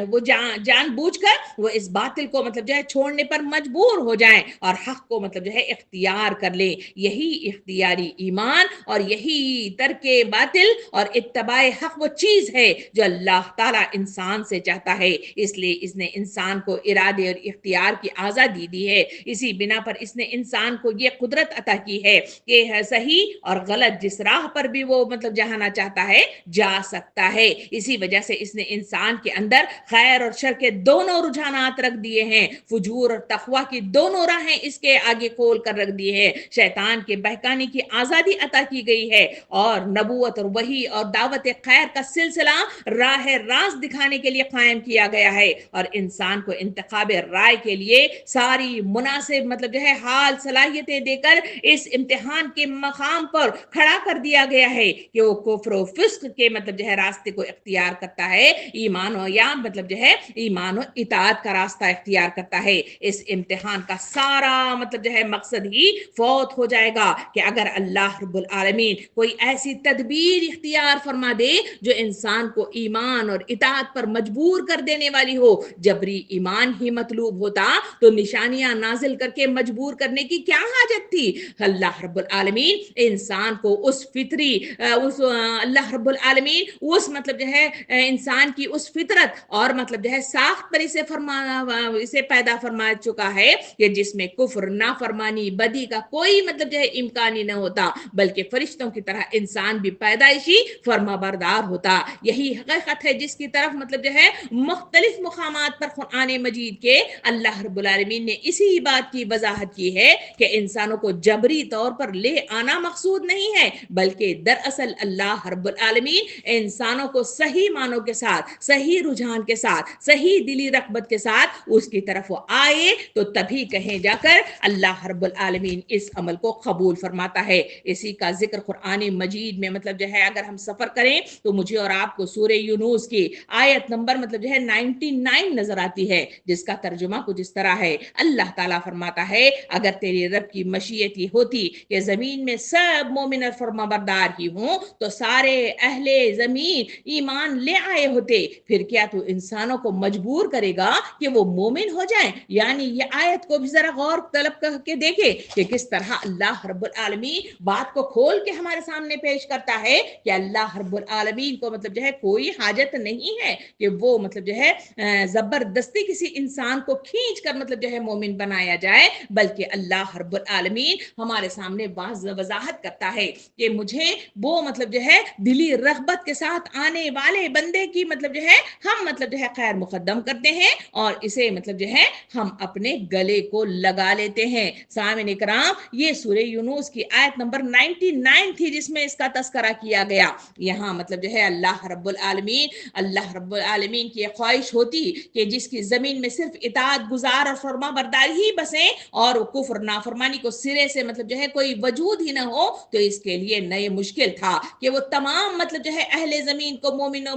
وہ جان بوجھ کر وہ اس باطل کو مطلب جو ہے چھوڑنے پر مجبور ہو جائیں اور حق کو مطلب جو ہے اختیار کر لیں۔ یہی اختیاری ایمان اور یہی ترک باطل اور اتباع حق وہ چیز ہے جو اللہ تعالیٰ انسان سے چاہتا ہے۔ اس لیے اس نے انسان کو ارادے اور اختیار کی آزادی دی ہے، اسی بنا پر اس نے انسان کو یہ قدرت عطا کی ہے کہ صحیح اور غلط جس راہ پر بھی وہ مطلب جانا چاہتا ہے جا سکتا ہے۔ اسی وجہ سے اس نے انسان کے اندر خیر اور شر کے دونوں رجحانات رکھ دیے ہیں، فجور اور تقوی کی دونوں راہیں اس کے آگے کھول کر رکھ دی ہے، شیطان کے بہکانے کی آزادی عطا کی گئی ہے، اور نبوت اور وحی اور دعوت خیر کا سلسلہ راہ راست دکھانے کے لیے قائم کیا گیا ہے، اور انسان کو انتخاب رائے کے لیے ساری مناسب مطلب جو ہے حال صلاحیتیں دے کر اس امتحان کے مقام پر کھڑا کر دیا گیا ہے کہ وہ کفر و فسق کے مطلب جو ہے راستے کو اختیار کرتا ہے، ایمان و یا مطلب جو ہے ایمان و اطاعت کا راستہ اختیار کرتا ہے۔ اس امتحان کا سارا مطلب جو ہے مقصد ہی فوت ہو جائے گا کہ اگر اللہ رب العالمین کوئی ایسی تدبیر اختیار فرما دے جو انسان کو ایمان اور اطاعت پر مجبور کر دینے والی ہو۔ جبری ایمان ہی مطلوب ہوتا تو نشانیاں نازل کر کے مجبور کرنے کی کیا حاجت تھی؟ اللہ رب العالمین انسان کو اس فطری اللہ رب العالمین اس مطلب جو ہے انسان کی اس فطرت اور مطلب جو ہے ساخت پر اسے پیدا فرما چکا ہے کہ جس میں کفر، نافرمانی، بدی کا کوئی مطلب جو ہے امکان ہی نہ ہوتا، بلکہ فرشتوں کی طرح انسان بھی پیدائشی فرما بردار ہوتا۔ یہی حقیقت ہے جس کی طرف مطلب جو ہے مختلف مقامات پر قرآن مجید کے اللہ رب العالمین نے اسی بات کی وضاحت کی ہے کہ انسانوں کو جبری طور پر لے آنا مقصود نہیں ہے، بلکہ دراصل اللہ رب العالمین انسانوں کو صحیح معنوں کے ساتھ، صحیح رجحان کے ساتھ، صحیح دلی رغبت کے ساتھ اس کی طرف وہ آئے تو تبھی کہیں جا کر اللہ رب العالمین اس عمل کو قبول فرماتا ہے۔ اسی کا ذکر قرآن مجید میں مطلب جو ہے اگر ہم سفر کریں تو مجھے اور آپ کو سورہ یونس کی آیت نمبر مطلب جو ہے 99 نظر آتی ہے، جس کا ترجمہ کچھ اس طرح ہے۔ اللہ تعالیٰ فرماتا ہے اگر تیری رب کی مشیت یہ ہوتی کہ زمین میں سب مومن اور فرما بردار ہی ہوں تو سارے اہل زمین ایمان لے آئے ہوتے، پھر کیا تو انسانوں کو مجبور کرے گا کہ وہ مومن ہو جائیں؟ یعنی یہ آیت کو بھی ذرا غور طلب کر کے دیکھیں کہ کس طرح اللہ رب العالمین بات کو کھول کے ہمارے سامنے پیش کرتا ہے کہ اللہ رب العالمین کو مطلب جو ہے کوئی حاجت نہیں ہے کہ وہ مطلب جو ہے زبردستی کسی انسان کو کھینچ کر مطلب جو ہے مومن بنایا جائے، بلکہ اللہ رب العالمین ہمارے سامنے وضاحت کرتا ہے کہ مجھے وہ مطلب جو ہے دلی رغبت کے ساتھ آنے والے بندے کی مطلب جو ہے ہم مطلب جو ہے خیر مقدم کرتے ہیں اور اسے مطلب جو ہے ہم اپنے گلے کو لگا لیتے ہیں۔ سامعین اکرام، یہ سورہ یونس کی آیت نمبر 99 تھی جس میں اس کا تذکرہ کیا گیا۔ یہاں مطلب جو ہے اللہ رب العالمین کی خواہش ہوتی کہ جس کی زمین میں صرف اطاعت گزار اور فرما بردار ہی بسیں اور کفر نافرمانی کو سرے سے مطلب جو ہے کوئی وجود ہی نہ ہو، تو اس کے لیے نئے مشکل تھا کہ وہ تمام مطلب جو ہے اہل زمین کو مومن و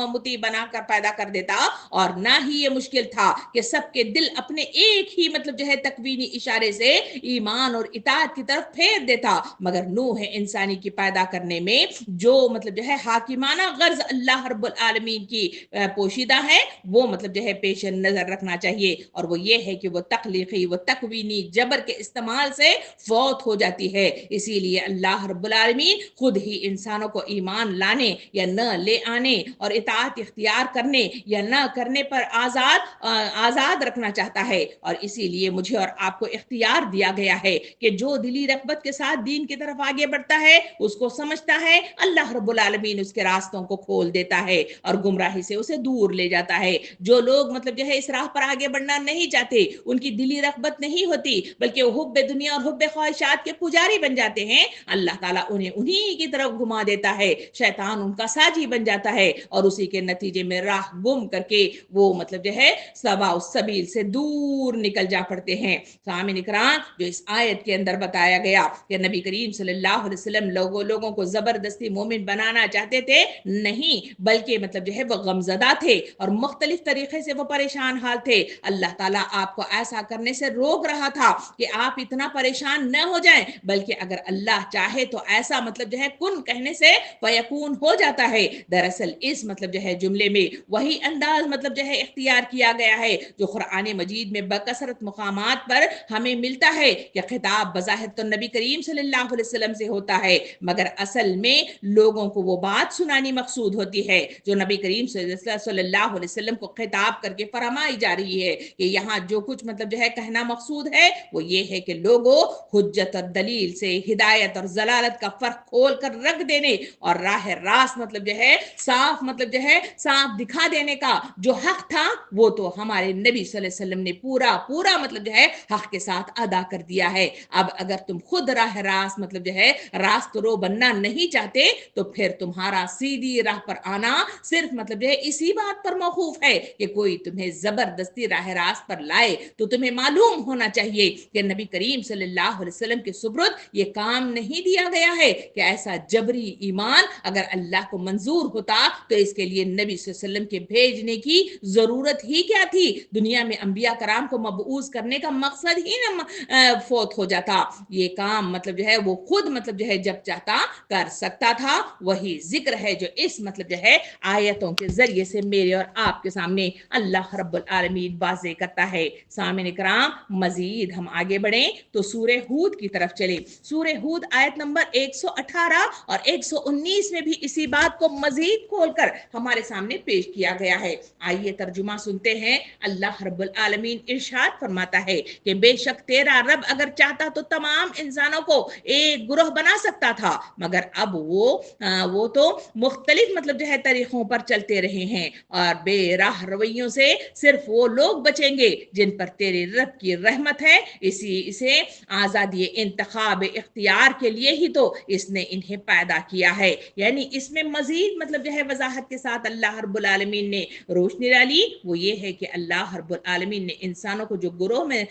مطیع بنا کر پیدا کر دیتا، اور نہ ہی یہ مشکل تھا کہ سب کے دل اپنے ایک ہی مطلب جو ہے تکوینی اشارے سے ایمان اور اطاعت کی طرف پھیر دیتا، مگر نوح انسانی کی پیدا کرنے میں جو مطلب جو ہے حاکمانہ غرض اللہ رب العالمین کی پوشیدہ ہے وہ مطلب جو ہے پیش نظر رکھنا چاہیے، اور وہ یہ ہے کہ وہ تخلیقی و تکوینی جبر کے استعمال سے فوت ہو جاتی ہے۔ اسی لیے اللہ رب العالمین خود ہی انسانوں کو ایمان لانے یا نہ لے آنے اور اطاعت اختیار کرنے یا نہ کرنے پر آزاد رکھنا چاہتا ہے، اور اسی لیے مجھے اور آپ کو اختیار دیا گیا ہے کہ جو دلی رغبت کے ساتھ دین کی طرف آگے بڑھتا ہے اس کو سمجھتا ہے اللہ رب العالمین اس کے راستوں کو کھول دیتا ہے اور گمراہی سے اسے دور لے جاتا ہے۔ جو لوگ مطلب جو ہے اس راہ پر آگے بڑھنا نہیں چاہتے، ان کی دلی رغبت نہیں ہوتی بلکہ وہ حب دنیا اور حب خواہشات کے پجاری بن جاتے ہیں، اللہ تعالیٰ انہیں انہی کی طرف گھما دیتا ہے، شیطان ان کا ساجی بن جاتا ہے اور اسی کے نتیجے میں راہ گم کر کے وہ مطلب جو ہے سوا السبیل سے دور نکل جا پڑتے ہیں۔ سامعین کرام، جو اس آیت کے اندر بتایا گیا کہ نبی کریم صلی اللہ علیہ وسلم لوگوں کو زبردستی مومن بنانا چاہتے تھے، نہیں بلکہ مطلب جو ہے وہ غمزدہ تھے اور مختلف طریقے سے وہ پریشان حال تھے۔ اللہ تعالیٰ آپ کو ایسا کرنے سے روک رہا تھا کہ آپ اتنا پریشان نہ ہو جائیں، بلکہ اگر اللہ چاہے تو ایسا مطلب جو ہے کن کہنے سے فیکون ہو جاتا ہے۔ دراصل اس مطلب جو ہے جملے میں وہی انداز مطلب جو ہے اختیار کیا گیا ہے جو قرآن مجید میں بکثرت مقامات پر ہمیں ملتا ہے کہ خطاب بظاہر تو نبی کریم صلی اللہ علیہ وسلم سے ہوتا ہے، مگر اصل میں لوگوں کو وہ بات سنانی مقصود ہوتی ہے جو نبی کریم صلی اللہ علیہ وسلم کو خطاب کر کے فرمائی جا رہی ہے کہ یہاں جو کچھ مطلب جو ہے کہنا مقصود ہے وہ یہ ہے کہ لوگوں حجت اور دلیل سے ہدایت اور ضلالت کا فرق کھول کر رکھ دینے اور راہ راست مطلب جو ہے صاف مطلب جو ہے صاف دکھا دینے کا جو حق تھا وہ تو ہمارے نبی صلی اللہ علیہ وسلم نے پورا مطلب جو ہے حق کے ساتھ ادا کر دیا ہے۔ اب اگر تم خود راہ راست مطلب جو ہے راست رو بننا نہیں چاہتے تو پھر تمہارا سیدھی راہ پر آنا صرف مطلب جو ہے اسی بات پر موقوف ہے کہ کوئی تمہیں زبردستی راہ راست پر لائے، تو تمہیں معلوم ہونا چاہیے کہ نبی کریم صلی اللہ علیہ وسلم کے سپرد یہ کام نہیں دیا گیا ہے کہ ایسا جبری ایمان اگر اللہ کو منظور ہوتا تو اس کے لیے نبی صلی اللہ علیہ وسلم کے بھیجنے کی ضرورت ہی کیا تھی؟ دنیا میں انبیاء کرام کو مبعوث کرنے کا مقصد ہی نہ فوت ہو جاتا۔ یہ کام مطلب جو ہے وہ خود مطلب جو ہے جب چاہتا کر سکتا تھا۔ وہی ذکر ہے جو اس مطلب جو ہے آیتوں کے ذریعے سے میرے اور آپ کے سامنے اللہ رب العالمین واضح کرتا ہے۔ سامعین کرام، مزید ہم آگے بڑھیں تو سورہ ہود کی طرف چلیں۔ سورہ ہود آیت نمبر 118 اور 119 میں بھی اسی بات کو مزید کھول کر ہمارے سامنے پیش کیا گیا ہے۔ آئیے ترجمہ سنتے ہیں۔ اللہ رب العالمین ارشاد فرماتا ہے کہ بے شک تیرا رب اگر چاہتا تو تمام انسانوں کو ایک گروہ بنا سکتا تھا، مگر اب وہ تو مختلف مطلب جو ہے طریقوں پر چلتے رہے ہیں، اور بے راہ رویوں سے صرف وہ لوگ بچیں گے جن پر تیرے رب کی رحمت ہے۔ اسے آزادی انتخاب اختیار کے لیے ہی تو اس نے انہیں پیدا کیا ہے۔ یعنی اس میں مزید مطلب جو ہے وضاحت کے ساتھ اللہ رب العالمین نے روشنی ڈالی، وہ یہ ہے کہ اللہ رب العالمین نے انسانوں کو جو گروہ میں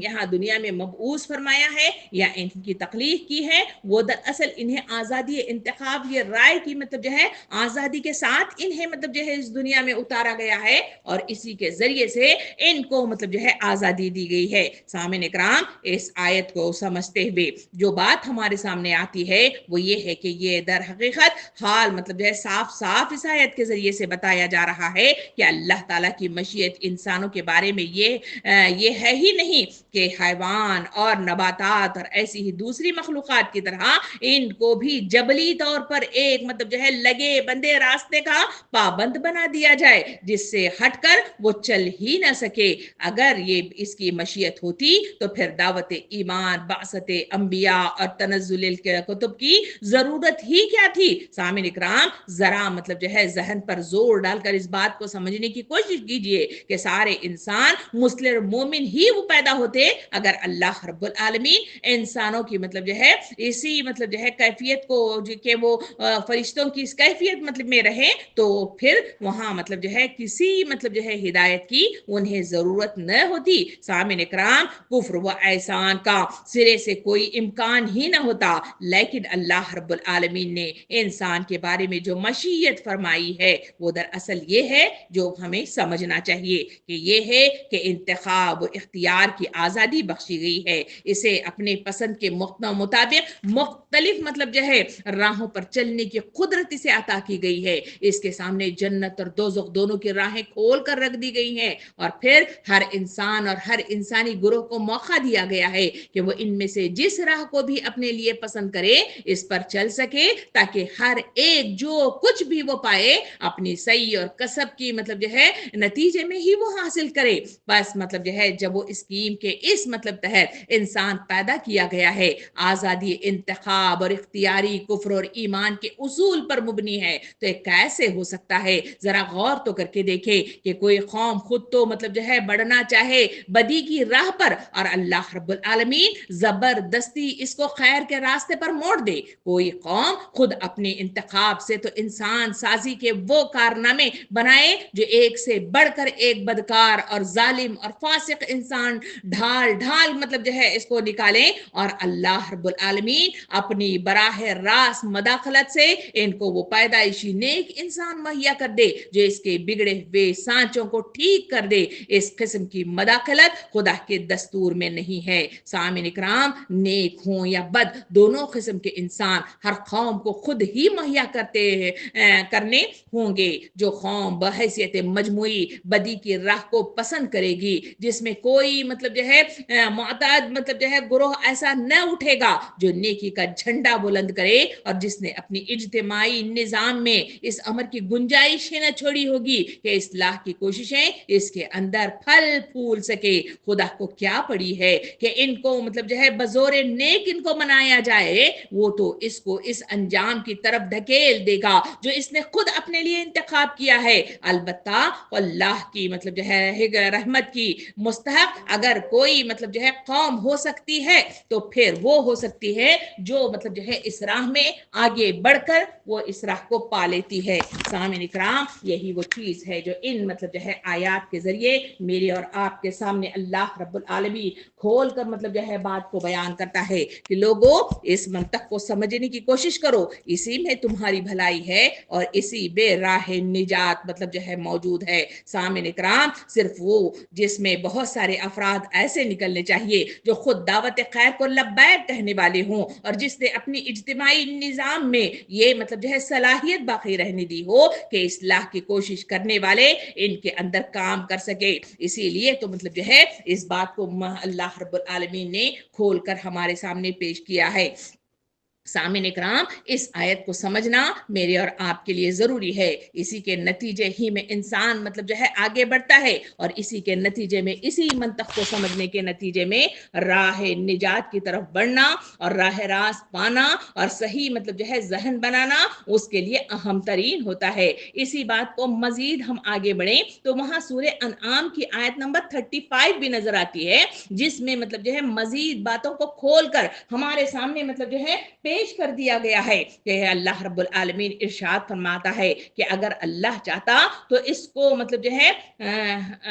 یہاں دنیا میں مبعوث فرمایا ہے یا ان کی تخلیق کی ہے، وہ دراصل انہیں آزادی انتخاب، یہ رائے کی مطلب جو ہے آزادی کے ساتھ انہیں مطلب جو ہے اس دنیا میں اتارا گیا ہے، اور اسی کے ذریعے سے ان کو مطلب جو ہے آزادی دی گئی ہے۔ سامعین اکرام، اس آیت کو سمجھتے ہوئے جو بات ہمارے سامنے آتی ہے وہ یہ ہے کہ یہ در حقیقت حال مطلب جو ہے صاف اس آیت کے ذریعے سے بتایا جا رہا ہے کہ اللہ تعالیٰ کی مشیت انسانوں کے بارے میں یہ ہے ہی نہیں کہ حیوان اور نباتات اور ایسی ہی دوسری مخلوقات کی طرح ان کو بھی جبلی طور پر ایک مطلب جو ہے لگے بندے راستے کا پابند بنا دیا جائے جس سے ہٹ کر وہ چل ہی نہ سکے۔ اگر یہ اس کی مشیت ہوتی تو پھر دعوت ایمان، بعثت انبیاء اور تنزل کتب کی ضرورت ہی کیا تھی؟ سامعین اکرام، ذرا مطلب جو ہے ذہن پر زور ڈال کر اس بات کو سمجھنے کی کوشش کیجئے کہ سارے انسان مسلم مومن ہی وہ پیدا ہوتے اگر اللہ رب العالمین انسانوں کی مطلب جو ہے اسی مطلب جو ہے کیفیت کو کہ وہ فرشتوں کی اس کیفیت مطلب میں رہے تو پھر وہاں مطلب جو ہے کسی مطلب جو ہے ہدایت کی انہیں ضرورت نہ ہوتی۔ سامعین اکرام، کفر و احسان کا سرے سے کوئی امکان ہی نہ ہوتا، لیکن اللہ رب العالمین نے انسان کے بارے میں جو مشیت فرمائی ہے وہ دراصل یہ ہے جو ہمیں ہمیں سمجھنا چاہیے کہ یہ ہے کہ انتخاب و اختیار کی آزادی بخشی گئی ہے، اسے اپنے پسند کے مطابق مختلف مطلب جو ہے راہوں پر چلنے کی قدرت اسے عطا کی گئی ہے، اس کے سامنے جنت اور دوزخ دونوں کی راہیں کھول کر رکھ دی گئی ہیں، اور پھر ہر انسان اور ہر انسانی گروہ کو موقع دیا گیا ہے کہ وہ ان میں سے جس راہ کو بھی اپنے لیے پسند کرے اس پر چل سکے، تاکہ ہر ایک جو کچھ بھی وہ پائے اپنی سعی اور کسب کی مطلب جو ہے نتیجے میں ہی وہ حاصل کرے۔ بس مطلب جو ہے جب وہ اسکیم کے اس مطلب تحت انسان پیدا کیا گیا ہے، آزادی انتخاب اور اختیاری کفر اور ایمان کے اصول پر مبنی ہے، تو یہ کیسے ہو سکتا ہے؟ ذرا غور تو کر کے دیکھے کہ کوئی قوم خود تو مطلب جو ہے بڑھنا چاہے بدی کی راہ پر، اور اللہ رب العالمین زبردستی اس کو خیر کے راستے پر موڑ دے۔ کوئی قوم خود اپنے انتخاب سے تو انسان سازی کے وہ کارنامے بنائے جو ایک سے بڑھ کر ایک بدکار اور ظالم اور فاسق انسان ڈھال ڈھال مطلب جو ہے اس کو نکالیں، اور اللہ رب العالمین اپنی براہ راست مداخلت سے ان کو وہ پیدائشی نیک انسان مہیا کر دے جو اس کے بگڑے ہوئے سانچوں کو ٹھیک کر دے۔ اس قسم کی مداخلت خدا کے دستور میں نہیں ہے۔ سامعین اکرام، نیک ہوں یا بد، دونوں قسم کے انسان ہر قوم کو خود ہی مہیا کرنے ہوں گے۔ جو قوم بحیثیت مجموعی بدی کی راہ کو پسند کرے گی، جس میں کوئی مطلب جو ہے معتاد مطلب جو ہے گروہ ایسا نہ اٹھے گا جو نیکی کا جھنڈا بلند کرے، اور جس نے اپنی اجتماعی نظام میں اس امر کی گنجائش ہی نہ چھوڑی ہوگی کہ اصلاح کی کوششیں اس کے اندر پھل پھول سکے۔ خدا کو کیا پڑی ہے کہ ان کو مطلب جو ہے بزور نیک ان کو منایا جائے، وہ تو اس کو اس انجام کی طرف دھکیل دے گا جو اس نے خود اپنے لیے انتخاب کیا ہے۔ البتہ اللہ کی مطلب جو ہے رحمت کی مستحق اگر کوئی مطلب جو ہے قوم ہو سکتی ہے تو پھر وہ ہو سکتی ہے جو مطلب جو ہے اس راہ میں آگے بڑھ کر وہ اس راہ کو پا لیتی ہے۔ سامعین اکرام، یہی وہ چیز ہے جو ان مطلب جو ہے آیات کے ذریعے میرے اور آپ کے سامنے اللہ رب العالمین کھول کر مطلب جو ہے بات کو بیان کرتا ہے کہ لوگوں اس منطق کو سمجھنے کی کوشش کرو، اسی میں تمہاری بھلائی ہے اور اسی بے راہ نجات مطلب جو ہے موجود ہے۔ سامعین اکرام، صرف وہ جس میں بہت سارے افراد ایسے نکلنے چاہیے جو خود دعوت خیر کو لبیک کہنے والے ہوں، اور جس نے اپنی اجتماعی نظام میں یہ مطلب جو ہے صلاحیت باقی رہنے دی ہو کہ اصلاح کی کوشش کرنے والے ان کے اندر کام کر سکے۔ اسی لیے تو مطلب جو ہے اس بات کو اللہ رب العالمین نے کھول کر ہمارے سامنے پیش کیا ہے۔ سامعین اکرام، اس آیت کو سمجھنا میرے اور آپ کے لیے ضروری ہے، اسی کے نتیجے ہی میں انسان مطلب جو ہے آگے بڑھتا ہے، اور اسی کے نتیجے میں اسی منطق کو سمجھنے کے نتیجے میں راہ نجات کی طرف بڑھنا اور راہ راست پانا اور صحیح مطلب جو ہے ذہن بنانا اس کے لیے اہم ترین ہوتا ہے۔ اسی بات کو مزید ہم آگے بڑھیں تو وہاں سورہ انعام کی آیت نمبر 35 بھی نظر آتی ہے، جس میں مطلب جو ہے مزید باتوں کو کھول کر ہمارے سامنے مطلب جو ہے پیش کر دیا گیا ہے کہ اللہ رب العالمین ارشاد فرماتا ہے کہ اگر اللہ چاہتا تو اس کو مطلب جو ہے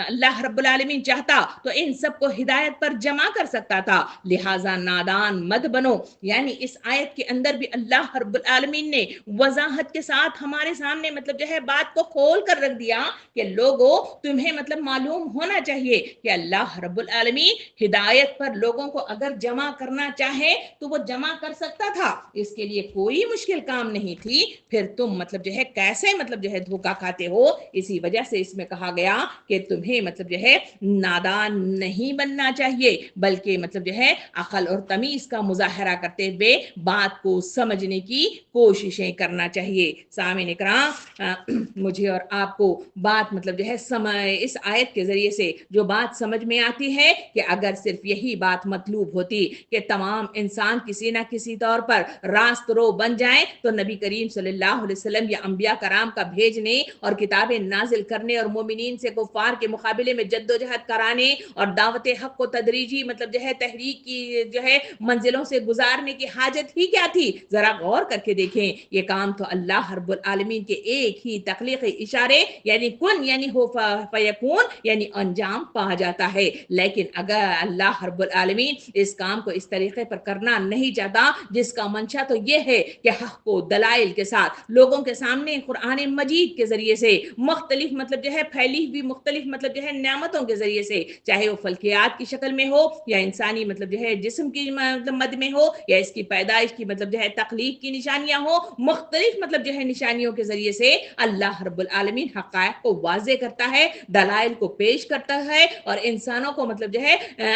اللہ رب العالمین چاہتا تو ان سب کو ہدایت پر جمع کر سکتا تھا، لہٰذا نادان مت بنو۔ یعنی اس آیت کے اندر بھی اللہ رب العالمین نے وضاحت کے ساتھ ہمارے سامنے مطلب جو ہے بات کو کھول کر رکھ دیا کہ لوگوں تمہیں مطلب معلوم ہونا چاہیے کہ اللہ رب العالمین ہدایت پر لوگوں کو اگر جمع کرنا چاہے تو وہ جمع کر سکتا تھا، اس کے لیے کوئی مشکل کام نہیں تھی۔ پھر تم مطلب جو ہے کیسے مطلب جو ہے دھوکا کھاتے ہو؟ اسی وجہ سے اس میں کہا گیا کہ تمہیں مطلب جو ہے نادان نہیں بننا چاہیے، بلکہ مطلب جو ہے عقل اور تمیز کا مظاہرہ کرتے ہوئے بات کو سمجھنے کی کوششیں کرنا چاہیے۔ سامعین اکرام، مجھے اور آپ کو بات مطلب جو ہے اس آیت کے ذریعے سے جو بات سمجھ میں آتی ہے کہ اگر صرف یہی بات مطلوب ہوتی کہ تمام انسان کسی نہ کسی طور پر راست رو بن جائیں تو نبی کریم صلی اللہ علیہ وسلم یا انبیاء کرام کا بھیجنے اور کتابیں نازل کرنے اور مومنین سے کفار کے مقابلے میں جد و جہد کرانے اور دعوت حق کو تدریجی مطلب جو ہے تحریک کی جو ہے منزلوں سے گزارنے کی حاجت ہی کیا تھی؟ ذرا غور کر کے دیکھیں، یہ کام تو اللہ رب العالمین کے ایک ہی تخلیقی اشارے یعنی کن یعنی ہو فیکون یعنی انجام پا جاتا ہے۔ لیکن اگر اللہ رب العالمین اس کام کو اس طریقے پر کرنا نہیں چاہتا جس کا منشا تو یہ ہے کہ حق کو دلائل کے ساتھ لوگوں کے سامنے قرآن مجید کے ذریعے سے مختلف مطلب جو ہے پھیلی ہوئی مختلف مطلب جو ہے نعمتوں کے ذریعے سے، چاہے وہ فلکیات کی شکل میں ہو یا انسانی مطلب جو ہے جسم کی مطلب مد میں ہو یا اس کی پیدائش کی مطلب جو ہے تخلیق کی نشانیاں ہو، مختلف مطلب جو ہے نشانیوں کے ذریعے سے اللہ رب العالمین حقائق کو واضح کرتا ہے، دلائل کو پیش کرتا ہے اور انسانوں کو مطلب جو ہے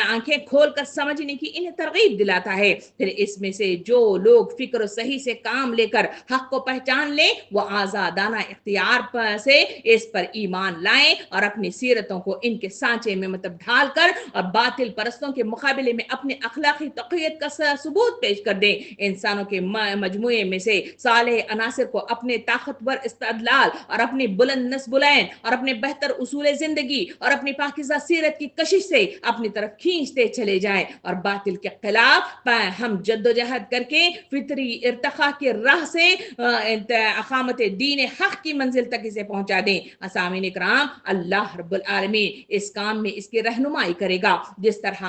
آنکھیں کھول کر سمجھنے کی انہیں ترغیب دلاتا ہے۔ پھر اس میں سے جو لوگ فکر و صحیح سے کام لے کر حق کو پہچان لیں وہ آزادانہ اختیار سے اس پر ایمان لائیں اور اپنی سیرتوں کو ان کے سانچے میں مطلب ڈھال کر اور باطل پرستوں کے مقابلے میں اپنے اخلاقی تقویت کا ثبوت پیش کر دیں۔ انسانوں کے مجموعے میں سے صالح عناصر کو اپنے طاقتور استدلال اور اپنی بلند نسب العین اور اپنے بہتر اصول زندگی اور اپنی پاکیزہ سیرت کی کشش سے اپنی طرف کھینچتے چلے جائیں اور باطل کے خلاف ہم جدوجہد کر کے فطری ارتقاء کی راہ سے اقامت دین حق کی منزل تک اسے پہنچا دیں۔ سامعین کرام، اللہ رب العالمین اس کام میں اس کی رہنمائی کرے گا۔ جس طرح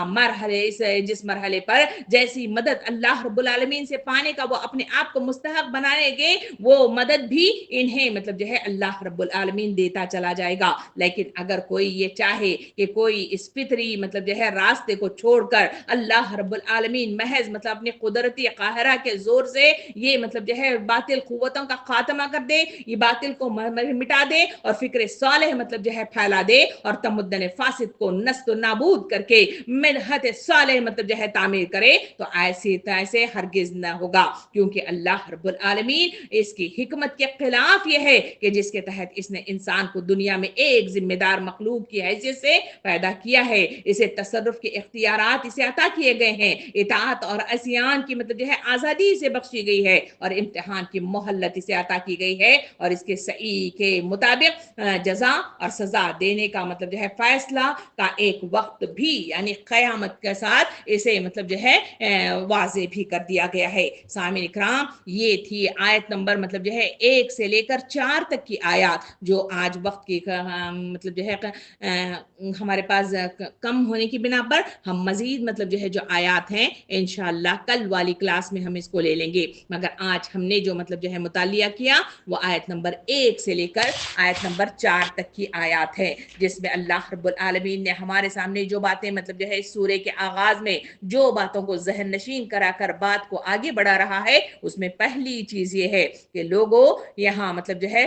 جس مرحلے پر جیسی مدد اللہ رب العالمین سے پانے کا وہ اپنے آپ کو مستحق بنانے گے، وہ مدد بھی انہیں مطلب جو ہے اللہ رب العالمین دیتا چلا جائے گا۔ لیکن اگر کوئی یہ چاہے کہ کوئی اس فطری مطلب جو ہے راستے کو چھوڑ کر اللہ رب العالمین محض مطلب اپنی قدرتی قاہرہ کے زور سے یہ مطلب جو ہے باطل قوتوں کا خاتمہ کر دے، یہ باطل کو مٹا دے اور فکر صالح مطلب جو ہے پھیلا دے اور تمدن فاسد کو نست و نابود کر کے ملحت صالح مطلب جو ہے تعمیر کرے، تو ایسے ہرگز نہ ہوگا، کیونکہ اللہ رب العالمین اس کی حکمت کے خلاف یہ ہے کہ جس کے تحت اس نے انسان کو دنیا میں ایک ذمہ دار مخلوق کی حیثیت سے پیدا کیا ہے، اسے تصرف کے اختیارات اسے عطا کیے گئے ہیں، اطاعت اور عصیان کی مطلب جو ہے آزادی سے بخشی گئی ہے اور امتحان کی مہلت اسے عطا کی گئی ہے اور اس کے صحیح کے مطابق جزا اور سزا دینے کا مطلب جو ہے فیصلہ کا ایک وقت بھی یعنی قیامت کے ساتھ اسے مطلب جو ہے واضح بھی کر دیا گیا ہے۔ سامعین اکرام، یہ تھی آیت نمبر مطلب جو ہے 1 سے لے کر 4 تک کی آیات، جو آج وقت کی مطلب جو ہے ہمارے پاس کم ہونے کی بنا پر ہم مزید مطلب جو ہے جو آیات ہیں انشاءاللہ کل والی کلاس میں ہم اس کو لے لیں گے، مگر آج ہم نے جو مطلب جو ہے مطالعہ کیا وہ آیت نمبر 1 سے لے کر آیت نمبر 4 تک کی آیات ہے، جس میں اللہ رب العالمین نے ہمارے سامنے جو باتیں مطلب جو ہے اس سورے کے آغاز میں جو باتوں کو ذہن نشین کرا کر بات کو آگے بڑھا رہا ہے، اس میں پہلی چیز یہ ہے کہ لوگوں یہاں مطلب جو ہے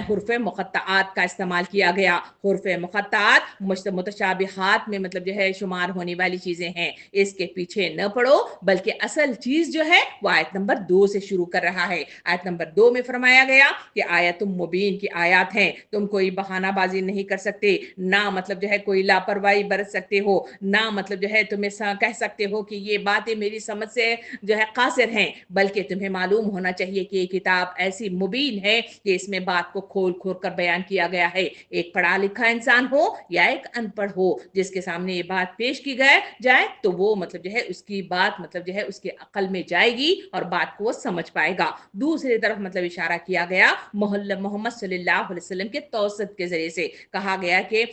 حروف مقطعات کا استعمال کیا گیا۔ حروف مقطعات متشابہات میں مطلب جو ہے شمار ہونے والی چیزیں ہیں، اس کے پیچھے نہ پڑو، بلکہ اصل چیز جو ہے وہ آیت نمبر 2 سے شروع کر رہا ہے۔ آیت نمبر 2 میں فرمایا گیا کہ آیت مبین کی آیات ہیں، تم کوئی بہانہ بازی نہیں کر سکتے، نہ مطلب جو ہے کوئی لاپرواہی برت سکتے ہو، نہ مطلب جو ہے تمہیں کہہ سکتے ہو کہ یہ باتیں میری سمجھ سے جو ہے قاصر ہیں، بلکہ تمہیں معلوم ہونا چاہیے کہ یہ کتاب ایسی مبین ہے کہ اس میں بات کو کھول کھول کر بیان کیا گیا ہے۔ ایک پڑھا لکھا انسان ہو یا ایک ان پڑھ ہو، جس کے سامنے یہ بات پیش کی جائے تو وہ مطلب جو ہے اس کی بات مطلب جو ہے اس کے عقل میں جائے گی اور بات کو وہ سمجھ پائے گا۔ دوسری طرف مطلب اشارہ کیا گیا محمد صلی اللہ علیہ وسلم کے توسط کے ذریعے سے، کہا گیا کہ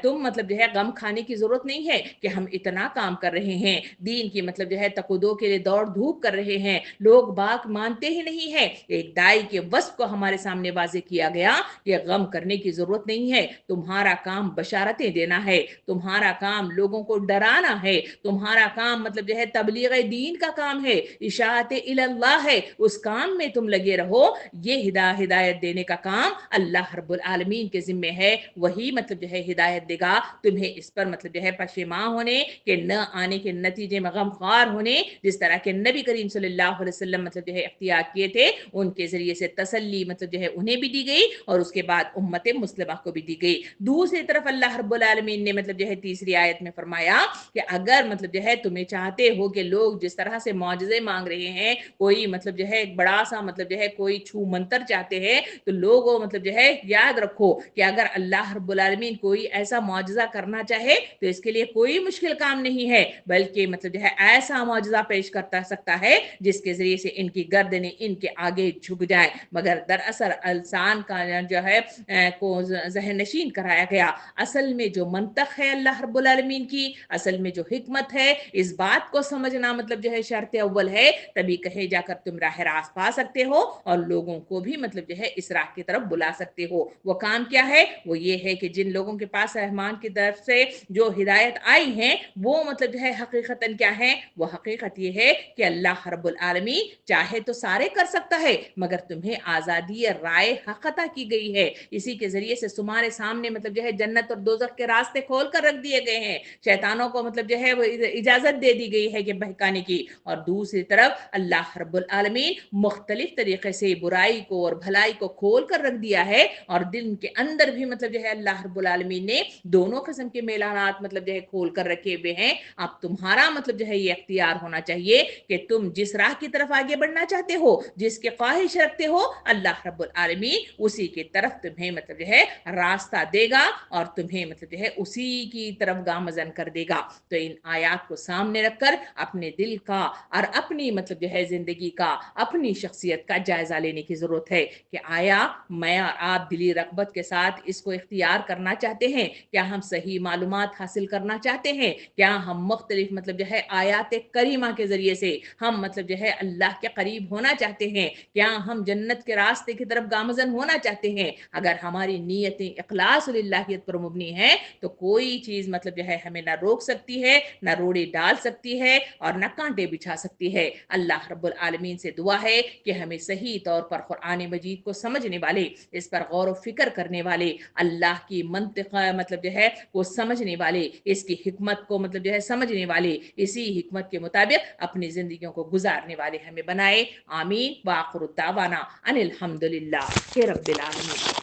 تم مطلب جو ہے غم کھانے کی ضرورت نہیں ہے کہ ہم اتنا کام کر رہے ہیں، دین کی مطلب جو ہے تقدو کے لیے دوڑ دھوپ کر رہے ہیں، لوگ باق مانتے ہی نہیں ہے۔ ایک دائی کے وصف کو ہمارے سامنے واضح کیا گیا کہ غم کرنے کی ضرورت نہیں ہے، تمہارا کام بشارتیں دینا ہے، تمہارا کام لوگوں کو ڈرانا ہے، تمہارا کام مطلب جو ہے تبلیغ دین کا کام ہے، اشاعت اللہ ہے، اس کام میں تم لگے رہو۔ یہ ہدایت دینے کا کام اللہ رب العالمین کے ذمہ ہے، وہی مطلب جو ہے ہدایت دے گا تمہیں اس پر مطلب جو ہے پشیمان ہونے کے نہ آنے کے نتیجے میں غمخوار ہونے، جس طرح کے نبی کریم صلی اللہ علیہ وسلم مطلب جو ہے اختیار کیے تھے، ان کے ذریعے سے تسلی مطلب جو ہے انہیں بھی دی گئی اور اس کے بعد امت مسلمہ کو بھی دی گئی۔ دوسری طرف اللہ رب العالمین نے مطلب جو ہے تیسری آیت میں فرمایا کہ اگر مطلب جو ہے تمہیں چاہتے ہو کہ لوگ جس طرح سے معجزے مانگ رہے ہیں، کوئی مطلب جو ہے ایک بڑا سا مطلب جو ہے کوئی چھو منتر چاہتے ہیں، تو لوگوں مطلب جو ہے یاد رکھو کہ اگر اللہ رب العالمین کوئی ایسا معجزہ کرنا چاہے تو اس کے لیے کوئی مشکل کام نہیں ہے، بلکہ مطلب جو ہے ایسا معجزہ پیش کرتا سکتا ہے جس کے ذریعے سے ان کی گردنیں ان کے آگے جھک جائیں، مگر دراصل انسان کا جو ہے کو ذہن نشین کرایا گیا۔ اصل میں جو منطق ہے اللہ رب العالمین کی، اصل میں جو حکمت ہے، اس بات کو سمجھنا مطلب جو ہے شرط اول ہے تبھی کہیں جا کر تم راہ راست پا سکتے ہو اور لوگوں کو بھی مطلب جو ہے اس راہ کی طرف بلا سکتے ہو۔ وہ کام کیا ہے؟ وہ یہ ہے کہ جن لوگوں کے پاس رحمان کی طرف سے جو ہدایت آئی ہیں وہ مطلب جو ہے حقیقتاً کیا ہے؟ وہ حقیقت یہ ہے کہ اللہ رب العالمین چاہے تو سارے کر سکتا ہے، مگر تمہیں آزادی رائے حق عطا کی گئی ہے۔ اسی کے ذریعے سے تمہارے سامنے مطلب جو ہے جنت اور دوزخ کے راستے کھول کر رکھ دیے گئے ہیں، شیطانوں کو مطلب جو ہے وہ اجازت دے دی گئی ہے کہ بہکانے کی، اور دوسری طرف اللہ رب العالمین مختلف طریقے سے برائی کو اور بھلائی کو کھول کر رکھ دیا ہے، اور دل کے اندر بھی مطلب جو ہے اللہ رب العالمین نے دونوں قسم کے میلانات مطلب جو ہے کھول کر رکھے ہوئے ہیں۔ اب تمہارا مطلب جو ہے یہ اختیار ہونا چاہیے کہ تم جس راہ کی طرف آگے بڑھنا چاہتے ہو، جس کے خواہش رکھتے ہو، اللہ رب العالمین اسی کی طرف تمہیں مطلب جو ہے راستہ دے گا اور تمہیں مطلب جو ہے اسی کی طرف گامزن کر دے گا۔ تو ان آیات کو سامنے رکھ کر اپنے دل کا اور اپنی مطلب جو ہے زندگی کا، اپنی شخصیت کا جائزہ لینے کی ضرورت ہے کہ آیا میں اور آپ دلی رغبت کے ساتھ اس کو اختیار کرنا چاہتے ہیں؟ کیا ہم صحیح معلومات حاصل کرنا چاہتے ہیں؟ کیا ہم مختلف مطلب جو ہے آیات کریمہ کے ذریعے سے ہم مطلب جو ہے اللہ کے قریب ہونا چاہتے ہیں؟ کیا ہم جنت کے راستے کی طرف گامزن ہونا چاہتے ہیں؟ اگر ہماری نیتیں اخلاص للہیت پر مبنی ہیں تو کوئی چیز مطلب جو ہے ہمیں نہ روک سکتی ہے، نہ روڑی ڈال سکتی ہے اور نہ کانٹے بچھا سکتی ہے۔ اللہ رب العالمین سے دعا ہے کہ ہمیں صحیح طور پر قرآن مجید کو سمجھنے والے، اس پر غور و فکر کرنے والے، اللہ کی منطق مطلب جو ہے کو سمجھنے والے، اس کی حکمت کو مطلب جو ہے سمجھنے والے، اسی حکمت کے مطابق اپنی زندگیوں کو گزارنے والے ہمیں بنائے۔ آمین۔ وآخر الدعوانا ان الحمدللہ رب العالمین۔